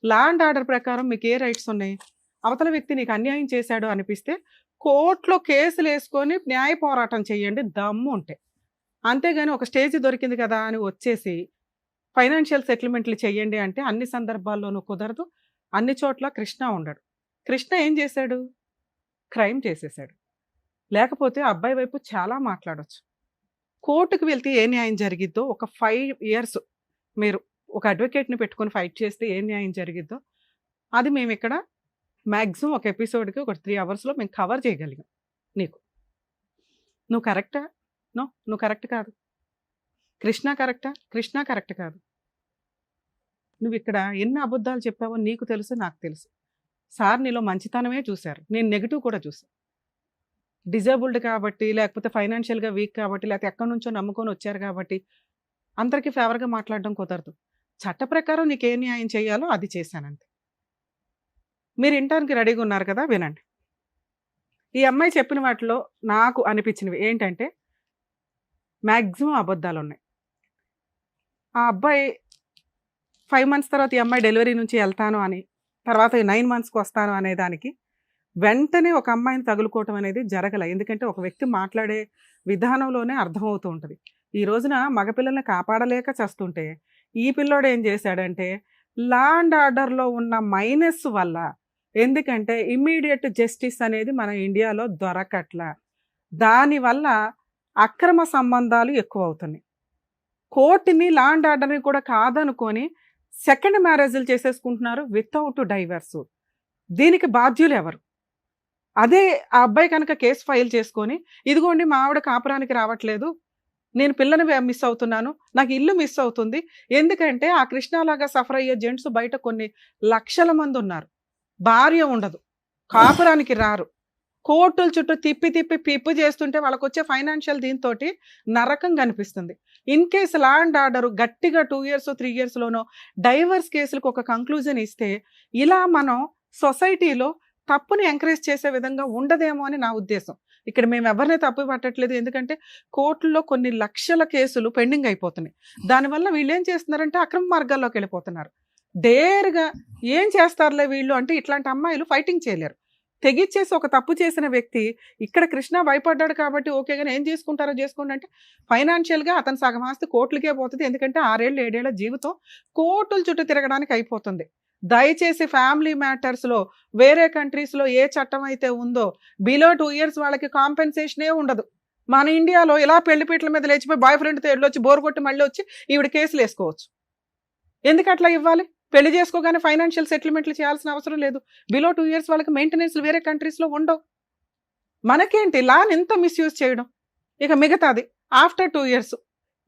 లా అండ్ ఆర్డర్ ప్రకారం మీకు ఏ రైట్స్ ఉన్నాయి? అవతల వ్యక్తి నీకు అన్యాయం చేశాడు అనిపిస్తే కోర్టులో కేసులు వేసుకొని న్యాయ పోరాటం చేయండి దమ్ము ఉంటే. అంతేగాని ఒక స్టేజ్ దొరికింది కదా అని వచ్చేసి ఫైనాన్షియల్ సెటిల్మెంట్లు చేయండి అంటే అన్ని సందర్భాల్లోనూ కుదరదు. అన్ని చోట్ల కృష్ణ ఉండడు. కృష్ణ ఏం చేశాడు? క్రైమ్ చేసేసాడు. లేకపోతే అబ్బాయి వైపు చాలా మాట్లాడొచ్చు. కోర్టుకు వెళ్తే ఏ న్యాయం జరిగిద్దో ఒక 5 years మీరు ఒక అడ్వకేట్ని పెట్టుకొని ఫైట్ చేస్తే ఏ న్యాయం జరిగిద్దో అది మేము ఇక్కడ మ్యాక్సిమం ఒక ఎపిసోడ్కి ఒక 3 hours మేము కవర్ చేయగలిగాం. నీకు నువ్వు కరెక్టా? నో, నువ్వు కరెక్ట్ కాదు. కృష్ణ కరెక్టా? కృష్ణ కరెక్ట్ కాదు. నువ్వు ఇక్కడ ఎన్ని అబద్ధాలు చెప్పావో నీకు తెలుసు, నాకు తెలుసు. సార్ నీలో మంచితనమే చూశారు, నేను నెగిటివ్ కూడా చూసాను. డిజేబుల్డ్ కాబట్టి, లేకపోతే ఫైనాన్షియల్గా వీక్ కాబట్టి, లేకపోతే ఎక్కడి నుంచో నమ్ముకొని వచ్చారు కాబట్టి అందరికీ ఫేవర్గా మాట్లాడడం కుదరదు. చట్ట ప్రకారం నీకు ఏ న్యాయం చేయాలో అది చేశానంతే. మీరు వినటానికి రెడీగా ఉన్నారు కదా, వినండి. ఈ అమ్మాయి చెప్పిన వాటిలో నాకు అనిపించినవి ఏంటంటే మ్యాక్సిమం అబద్ధాలు ఉన్నాయి. ఆ అబ్బాయి 5 months తర్వాత ఈ అమ్మాయి డెలివరీ నుంచి వెళ్తాను అని, తర్వాత 9 monthsకి వస్తాను అనే దానికి వెంటనే ఒక అమ్మాయిని తగులుకోవటం అనేది జరగల. ఎందుకంటే ఒక వ్యక్తి మాట్లాడే విధానంలోనే అర్థమవుతూ ఉంటుంది. ఈ రోజున మగపిల్లల్ని కాపాడలేక చేస్తుంటే ఈ పిల్లోడు ఏం చేశాడంటే లా అండ్ ఆర్డర్లో ఉన్న మైనస్ వల్ల, ఎందుకంటే ఇమ్మీడియట్ జస్టిస్ అనేది మన ఇండియాలో దొరకట్లా, దానివల్ల అక్రమ సంబంధాలు ఎక్కువ అవుతున్నాయి. కోర్టుని లా అండ్ ఆర్డర్ని కూడా కాదనుకొని సెకండ్ మ్యారేజ్లు చేసేసుకుంటున్నారు వితౌట్ డైవర్స్. దీనికి బాధ్యులు ఎవరు? అదే ఆ అబ్బాయి కనుక కేసు ఫైల్ చేసుకొని ఇదిగోండి మా ఆవిడ కాపురానికి రావట్లేదు, నేను పిల్లని మిస్ అవుతున్నాను, నాకు ఇల్లు మిస్ అవుతుంది, ఎందుకంటే ఆ కృష్ణలాగా సఫర్ అయ్యే జెంట్స్ బయట కొన్ని లక్షల మంది ఉన్నారు. భార్య ఉండదు, కాపురానికి రారు, కోర్టుల చుట్టూ తిప్పి తిప్పి పిప్పు చేస్తుంటే వాళ్ళకు వచ్చే ఫైనాన్షియల్ దీంతో నరకం కనిపిస్తుంది. In case law and order గట్టిగా 2 years 3 yearsలోనో డైవర్స్ కేసులకు ఒక కంక్లూజన్ ఇస్తే ఇలా మనం సొసైటీలో తప్పుని ఎంకరేజ్ చేసే విధంగా ఉండదేమో అని నా ఉద్దేశం. ఇక్కడ మేము ఎవరిని తప్పు పట్టట్లేదు, ఎందుకంటే కోర్టుల్లో కొన్ని లక్షల కేసులు పెండింగ్ అయిపోతున్నాయి. దానివల్ల వీళ్ళు ఏం చేస్తున్నారంటే అక్రమ మార్గాల్లోకి వెళ్ళిపోతున్నారు. డేర్గా ఏం చేస్తారులే వీళ్ళు అంటే ఇట్లాంటి అమ్మాయిలు ఫైటింగ్ చేయలేరు. తెగిచ్చేసి ఒక తప్పు చేసిన వ్యక్తి ఇక్కడ కృష్ణ భయపడ్డాడు కాబట్టి ఓకే, కానీ ఏం చేసుకుంటారో చేసుకోండి అంటే ఫైనాన్షియల్గా అతను సగం ఆస్తి కోర్టులకే పోతుంది. ఎందుకంటే 6 ఏళ్ళు 7 ఏళ్ల జీవితం కోర్టుల చుట్టూ తిరగడానికి అయిపోతుంది. దయచేసి ఫ్యామిలీ మ్యాటర్స్లో వేరే కంట్రీస్లో ఏ చట్టం అయితే ఉందో బిలో 2 years వాళ్ళకి కాంపెన్సేషనే ఉండదు. మన ఇండియాలో ఇలా పెళ్లిపీటల మీద లేచిపోయి బాయ్ ఫ్రెండ్తో వెళ్ళొచ్చి బోర్ కొట్టి మళ్ళీ వచ్చి ఈవిడ కేసులు వేసుకోవచ్చు. ఎందుకు అట్లా ఇవ్వాలి? పెళ్లి చేసుకోగానే ఫైనాన్షియల్ సెటిల్మెంట్లు చేయాల్సిన అవసరం లేదు. బిలో 2 years వాళ్ళకి మెయింటెనెన్స్ వేరే కంట్రీస్లో ఉండవు. మనకేంటి లాని ఎంత మిస్యూజ్ చేయడం. ఇక మిగతాది ఆఫ్టర్ 2 years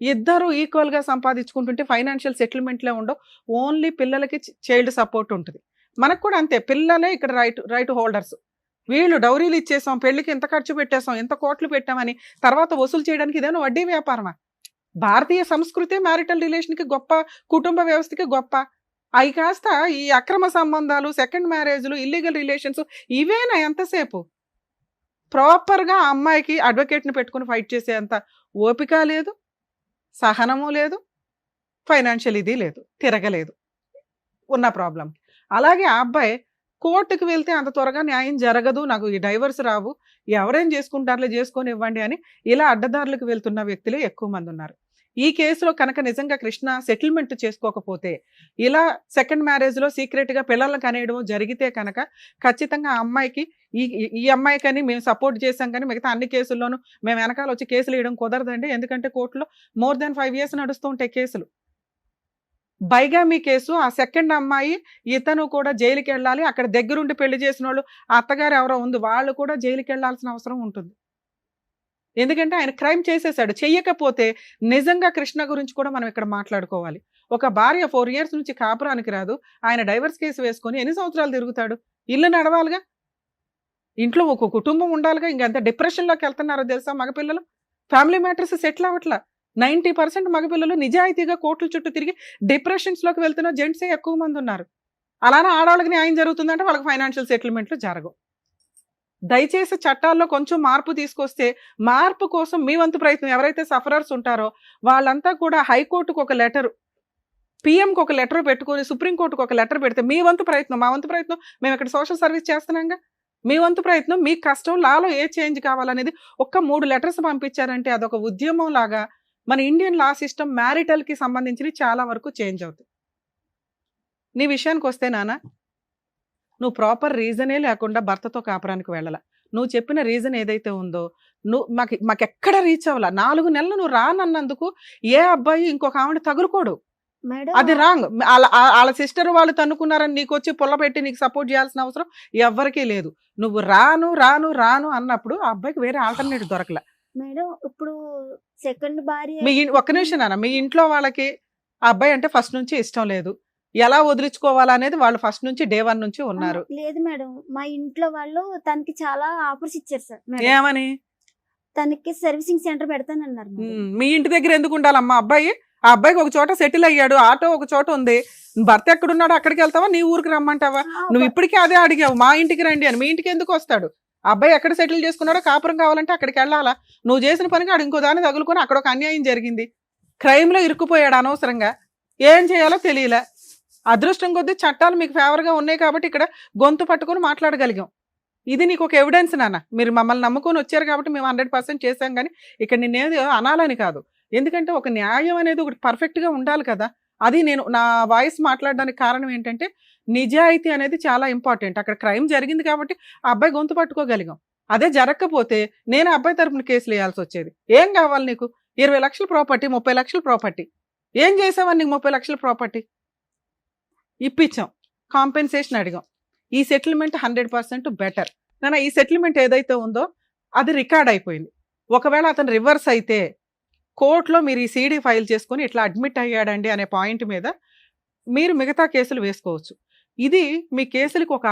ఇద్దరు ఈక్వల్గా సంపాదించుకుంటుంటే ఫైనాన్షియల్ సెటిల్మెంట్లే ఉండవు, ఓన్లీ పిల్లలకి చైల్డ్ సపోర్ట్ ఉంటుంది. మనకు కూడా అంతే, పిల్లలే ఇక్కడ రైట్ హోల్డర్స్. వీళ్ళు డౌరీలు ఇచ్చేసాం, పెళ్లికి ఎంత ఖర్చు పెట్టేసాం, ఎంత కోట్లు పెట్టామని తర్వాత వసూలు చేయడానికి ఇదేమో వడ్డీ వ్యాపారమా? భారతీయ సంస్కృతి మ్యారిటల్ రిలేషన్కి గొప్ప, కుటుంబ వ్యవస్థకి గొప్ప. అవి కాస్త ఈ అక్రమ సంబంధాలు, సెకండ్ మ్యారేజ్లు, ఇల్లీగల్ రిలేషన్స్ ఇవేనా ఎంతసేపు? ప్రాపర్గా ఆ అమ్మాయికి అడ్వకేట్ని పెట్టుకుని ఫైట్ చేసేంత ఓపిక లేదు, సహనము లేదు, ఫైనాన్షియల్ ఇది లేదు, తిరగలేదు ఉన్న ప్రాబ్లం. అలాగే ఆ అబ్బాయి కోర్టుకు వెళ్తే అంత త్వరగా న్యాయం జరగదు, నాకు ఈ డైవర్స్ రావు, ఎవరేం చేసుకుంటారులే చేసుకొని ఇవ్వండి అని ఇలా అడ్డదారులకు వెళ్తున్న వ్యక్తులే ఎక్కువ మంది ఉన్నారు. ఈ కేసులో కనుక నిజంగా కృష్ణ సెటిల్మెంట్ చేసుకోకపోతే, ఇలా సెకండ్ మ్యారేజ్లో సీక్రెట్గా పిల్లలను కనేయడం జరిగితే కనుక ఖచ్చితంగా ఆ అమ్మాయికి ఈ అమ్మాయికని మేము సపోర్ట్ చేశాం కానీ మిగతా అన్ని కేసుల్లోనూ మేము వెనకాల వచ్చి కేసులు వేయడం కుదరదండి. ఎందుకంటే కోర్టులో more than 5 years నడుస్తూ ఉంటాయి కేసులు. బైగామీ కేసు, ఆ సెకండ్ అమ్మాయి ఇతను కూడా జైలుకి వెళ్ళాలి, అక్కడ దగ్గరుండి పెళ్లి చేసిన వాళ్ళు ఆ అత్తగారు ఎవరో ఉంది, వాళ్ళు కూడా జైలుకి వెళ్ళాల్సిన అవసరం ఉంటుంది. ఎందుకంటే ఆయన క్రైమ్ చేసేసాడు. చెయ్యకపోతే నిజంగా కృష్ణ గురించి కూడా మనం ఇక్కడ మాట్లాడుకోవాలి. ఒక భార్య 4 years నుంచి కాపురానికి రాదు, ఆయన డైవర్స్ కేసు వేసుకొని ఎన్ని సంవత్సరాలు తిరుగుతాడు? ఇల్లు నడవాలిగా, ఇంట్లో ఒక కుటుంబం ఉండాలిగా. ఇంకెంత డిప్రెషన్లోకి వెళ్తున్నారో తెలుసా మగపిల్లలు? Family matters settle అవ్వట్లా. 90% మగపిల్లలు నిజాయితీగా కోర్టుల చుట్టూ తిరిగి డిప్రెషన్స్లోకి వెళ్తున్న జెంట్సే ఎక్కువ మంది ఉన్నారు. అలానే ఆడవాళ్ళకి న్యాయం జరుగుతుందంటే వాళ్ళకి ఫైనాన్షియల్ సెటిల్మెంట్లు జరగవు. దయచేసి చట్టాల్లో కొంచెం మార్పు తీసుకొస్తే, మార్పు కోసం మీ వంతు ప్రయత్నం, ఎవరైతే సఫరర్స్ ఉంటారో వాళ్ళంతా కూడా హైకోర్టుకు ఒక లెటర్, పిఎంకి ఒక లెటర్ పెట్టుకొని సుప్రీంకోర్టుకు ఒక లెటర్ పెడితే మీ వంతు ప్రయత్నం, మా వంతు ప్రయత్నం, మేము ఇక్కడ సోషల్ సర్వీస్ చేస్తున్నాంగా, మీ వంతు ప్రయత్నం, మీ కష్టం, లాలో ఏ చేంజ్ కావాలనేది ఒక్క 3 letters పంపించారంటే అదొక ఉద్యమం లాగా మన ఇండియన్ లా సిస్టమ్ మ్యారిటల్కి సంబంధించి చాలా వరకు చేంజ్ అవుతుంది. నీ విషయానికి వస్తే నాన్న, నువ్వు ప్రాపర్ రీజనే లేకుండా భర్తతో కాపురానికి వెళ్ళాల. నువ్వు చెప్పిన రీజన్ ఏదైతే ఉందో నువ్వు మాకెక్కడ రీచ్ అవ్వాల. 4 నెలలు నువ్వు రానన్నందుకు ఏ అబ్బాయి ఇంకొక ఆవిడ తగులుకోడు. మేడం అది రాంగ్. వాళ్ళ సిస్టర్ వాళ్ళు తన్నుకున్నారని నీకు వచ్చి పుల్ల పెట్టి నీకు సపోర్ట్ చేయాల్సిన అవసరం ఎవ్వరికీ లేదు. నువ్వు రాను రాను రాను అన్నప్పుడు ఆ అబ్బాయికి వేరే ఆల్టర్నేటివ్ దొరకలే. మేడం ఇప్పుడు సెకండ్ భార్య ఒక్క నిమిషం నాన్న, మీ ఇంట్లో వాళ్ళకి ఆ అబ్బాయి అంటే ఫస్ట్ నుంచి ఇష్టం లేదు, ఎలా వదిలించుకోవాలనేది వాళ్ళు ఫస్ట్ నుంచి డే 1 నుంచి ఉన్నారు. లేదు మేడం, మా ఇంట్లో వాళ్ళు తనకి చాలా ఆఫర్స్ ఇచ్చారు సార్. మేడం, ఏమని? తనకి సర్వీసింగ్ సెంటర్ పెడతానన్నారు మేడం. మీ ఇంటి దగ్గర ఎందుకు ఉండాలమ్మా అబ్బాయి? ఆ అబ్బాయికి ఒక చోట సెటిల్ అయ్యాడు, ఆటో ఒక చోట ఉంది, భర్త ఎక్కడున్నాడు అక్కడికి వెళ్తావా, నీ ఊరికి రమ్మంటావా? నువ్వు ఇప్పటికీ అదే అడిగావు, మా ఇంటికి రండి అని. మీ ఇంటికి ఎందుకు వస్తాడు? ఆ అబ్బాయి ఎక్కడ సెటిల్ చేసుకున్నాడో కాపురం కావాలంటే అక్కడికి వెళ్ళాలా? నువ్వు చేసిన పనికి ఆడు ఇంకో దాన్ని తగులుకొని అక్కడ ఒక అన్యాయం జరిగింది, క్రైమ్లో ఇరుక్కుపోయాడు అనవసరంగా. ఏం చేయాలో తెలియలే. అదృష్టం కొద్దీ చట్టాలు మీకు ఫేవర్గా ఉన్నాయి కాబట్టి ఇక్కడ గొంతు పట్టుకొని మాట్లాడగలిగాం. ఇది నీకు ఒక ఎవిడెన్స్ నాన్న. మీరు మమ్మల్ని నమ్ముకొని వచ్చారు కాబట్టి మేము 100% చేసాం, కానీ ఇక్కడ నిన్నేది అనాలని కాదు. ఎందుకంటే ఒక న్యాయం అనేది ఒకటి పర్ఫెక్ట్గా ఉండాలి కదా. అది నేను నా వాయిస్ మాట్లాడడానికి కారణం ఏంటంటే నిజాయితీ అనేది చాలా ఇంపార్టెంట్. అక్కడ క్రైమ్ జరిగింది కాబట్టి ఆ అబ్బాయి గొంతు పట్టుకోగలిగాం. అదే జరగకపోతే నేను అబ్బాయి తరపున కేసులు వేయాల్సి వచ్చేది. ఏం కావాలి నీకు? 20 లక్షల ప్రాపర్టీ, 30 లక్షల ప్రాపర్టీ. ఏం చేసావని నీకు 30 లక్షల ప్రాపర్టీ ఇప్పించాం, కాంపెన్సేషన్ అడిగాం. ఈ సెటిల్మెంట్ 100% బెటర్ నాన్న. ఈ సెటిల్మెంట్ ఏదైతే ఉందో అది రికార్డ్ అయిపోయింది. ఒకవేళ అతను రివర్స్ అయితే కోర్టులో మీరు ఈ సీడీ ఫైల్ చేసుకొని ఇట్లా అడ్మిట్ అయ్యాడండి అనే పాయింట్ మీద మీరు మిగతా కేసులు వేసుకోవచ్చు. ఇది మీ కేసులకు ఒక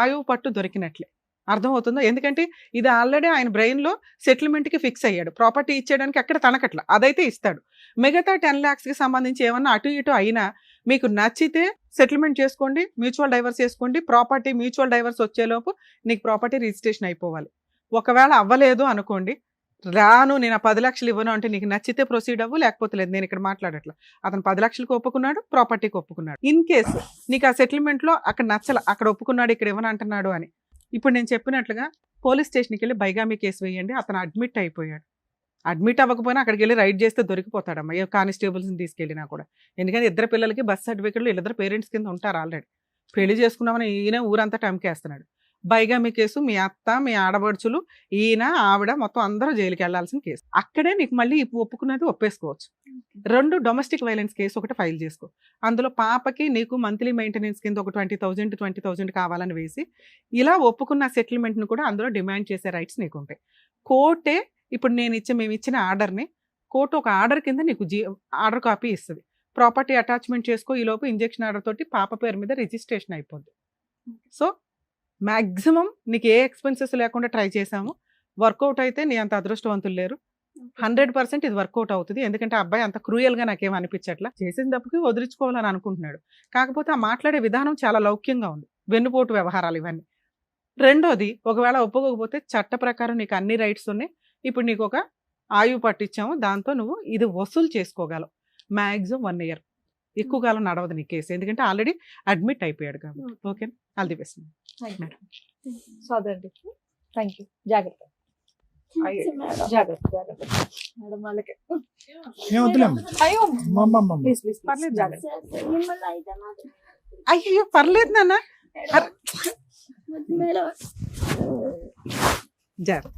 ఆయువు పట్టు దొరికినట్లే, అర్థమవుతుందో? ఎందుకంటే ఇది ఆల్రెడీ ఆయన బ్రెయిన్లో సెటిల్మెంట్కి ఫిక్స్ అయ్యాడు. ప్రాపర్టీ ఇచ్చేయడానికి అక్కడ తనకట్ల అదైతే ఇస్తాడు. మిగతా 10 lakhsకి సంబంధించి ఏమన్నా అటు ఇటు అయినా మీకు నచ్చితే సెటిల్మెంట్ చేసుకోండి, మ్యూచువల్ డైవర్స్ చేసుకోండి. ప్రాపర్టీ మ్యూచువల్ డైవర్స్ వచ్చేలోపు నీకు ప్రాపర్టీ రిజిస్ట్రేషన్ అయిపోవాలి. ఒకవేళ అవ్వలేదు అనుకోండి, రాను నేను 10 లక్షలు ఇవ్వను అంటే నీకు నచ్చితే ప్రొసీడ్ అవ్వు, లేకపోతే లేదు. నేను ఇక్కడ మాట్లాడట్లా. అతను 10 లక్షలకు ఒప్పుకున్నాడు, ప్రాపర్టీకి ఒప్పుకున్నాడు. ఇన్ కేసు నీకు ఆ సెటిల్మెంట్లో అక్కడ నచ్చల, అక్కడ ఒప్పుకున్నాడు, ఇక్కడ ఇవ్వను అంటున్నాడు అని, ఇప్పుడు నేను చెప్పినట్లుగా పోలీస్ స్టేషన్కి వెళ్ళి బైగామీ కేసు వేయండి. అతను అడ్మిట్ అయిపోయాడు. అడ్మిట్ అవ్వకపోయినా అక్కడికి వెళ్ళి రైడ్ చేస్తే దొరికిపోతాడమ్మా, ఏ కానిస్టేబుల్స్ని తీసుకెళ్ళినా కూడా. ఎందుకంటే ఇద్దరు పిల్లలకి బర్త్ సర్టిఫికెట్లు వీళ్ళిద్దరు పేరెంట్స్ కింద ఉంటారు ఆల్రెడీ. పెళ్లి చేసుకున్నామని ఈయన ఊరంతా టంకేస్తున్నాడు. బైగామీ కేసు, మీ అత్త, మీ ఆడబడుచులు, ఈయన, ఆవిడ మొత్తం అందరూ జైలుకి వెళ్లాల్సిన కేసు. అక్కడే నీకు మళ్ళీ ఒప్పుకున్నది ఒప్పేసుకోవచ్చు. 2 డొమెస్టిక్ వైలెన్స్ కేసు ఒకటి ఫైల్ చేసుకో. అందులో పాపకి నీకు మంత్లీ మెయింటెనెన్స్ కింద ఒక 20,000 కావాలని వేసి ఇలా ఒప్పుకున్న సెటిల్మెంట్ను కూడా అందులో డిమాండ్ చేసే రైట్స్ నీకు ఉంటాయి. కోర్టే ఇప్పుడు మేము ఇచ్చిన ఆర్డర్ని కోర్టు ఒక ఆర్డర్ కింద నీకు ఆర్డర్ కాపీ ఇస్తుంది. ప్రాపర్టీ అటాచ్మెంట్ చేసుకో, ఈలోపు ఇంజెక్షన్ ఆర్డర్ తోటి పాప పేరు మీద రిజిస్ట్రేషన్ అయిపోద్ది. సో మ్యాక్సిమం నీకు ఏ ఎక్స్పెన్సెస్ లేకుండా ట్రై చేసాము. వర్కౌట్ అయితే నీ అంత అదృష్టవంతులు లేరు. 100% ఇది వర్కౌట్ అవుతుంది. ఎందుకంటే అబ్బాయి అంత క్రూయల్గా నాకేం అనిపించట్లా. చేసిన తప్పుకి వదిలించుకోవాలని అనుకుంటున్నాడు. కాకపోతే ఆ మాట్లాడే విధానం చాలా లౌక్యంగా ఉంది. వెన్నుపోటు వ్యవహారాలు ఇవన్నీ. రెండోది, ఒకవేళ ఒప్పుకోకపోతే చట్ట ప్రకారం నీకు అన్ని రైట్స్ ఉన్నాయి. ఇప్పుడు నీకు ఒక ఆయువు పట్టించాము, దాంతో నువ్వు ఇది వసూలు చేసుకోగలవు. Maximum 1 year. ఎక్కువ కాలం నడవదు నీ కేసు, ఎందుకంటే ఆల్రెడీ అడ్మిట్ అయిపోయాడు కాబట్టి. Okay, all the best. సోదరుడి థ్యాంక్ యూ. జాగ్రత్త అయ్యో, జాగ్రత్త జాగ్రత్త మేడం వాళ్ళకి. ఏం వద్దులేమ్మా. అయ్యో అమ్మమ్మమ్మ. ప్లీజ్ ప్లీజ్ పర్లేదు. జాగ్రత్త. మిమ్మల్ని అయితే మాత్రం అయ్యో పర్లేదు నాన్న, వద్దు మేడం. జాగ్రత్త.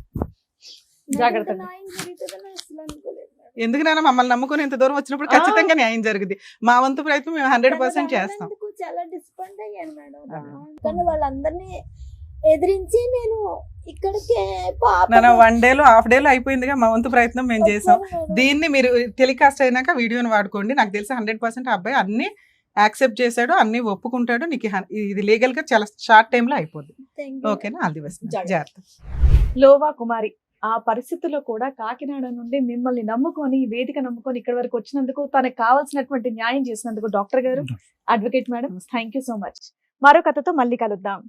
జాగ్రత్త. నాకు న్యాయం జరుగుతుందని అసలు అనుకోలేదు మేడం. ఎందుకు నాన్న, మమ్మల్ని నమ్ముకొని ఇంత దూరం వచ్చినప్పుడు ఖచ్చితంగా న్యాయం జరుగుద్ది. మా వంతు ప్రయత్నం మేము 100% చేస్తాం. అందుకు చాలా డిసప్పాయింట్ అయ్యాను మేడం. కానీ వాళ్ళందరినీ ఎదిరించి నేను ఇక్కడికి నాన్న 1 డేలో హాఫ్ డేలో అయిపోయిందిగా, మా వంతు ప్రయత్నం మేము చేసాం. దీన్ని మీరు టెలికాస్ట్ అయినాక వీడియోని వాడుకోండి. నాకు తెలిసి 100% ఆ అబ్బాయి అన్ని యాక్సెప్ట్ చేశాడు, అన్ని ఒప్పుకుంటాడు. నీకు ఇది లీగల్ గా చాలా షార్ట్ టైమ్ లో అయిపోద్ది. ఓకేనా, ఆల్ ది బెస్ట్. జాగ్రత్త. లోవా కుమారి ఆ పరిస్థితుల్లో కూడా కాకినాడ నుండి మిమ్మల్ని నమ్ముకొని, వేదిక నమ్ముకొని ఇక్కడ వరకు వచ్చినందుకు, తనకు కావాల్సినటువంటి న్యాయం చేసినందుకు డాక్టర్ గారు, advocate madam, thank you so much. మరో కథతో మళ్ళీ కలుద్దాం.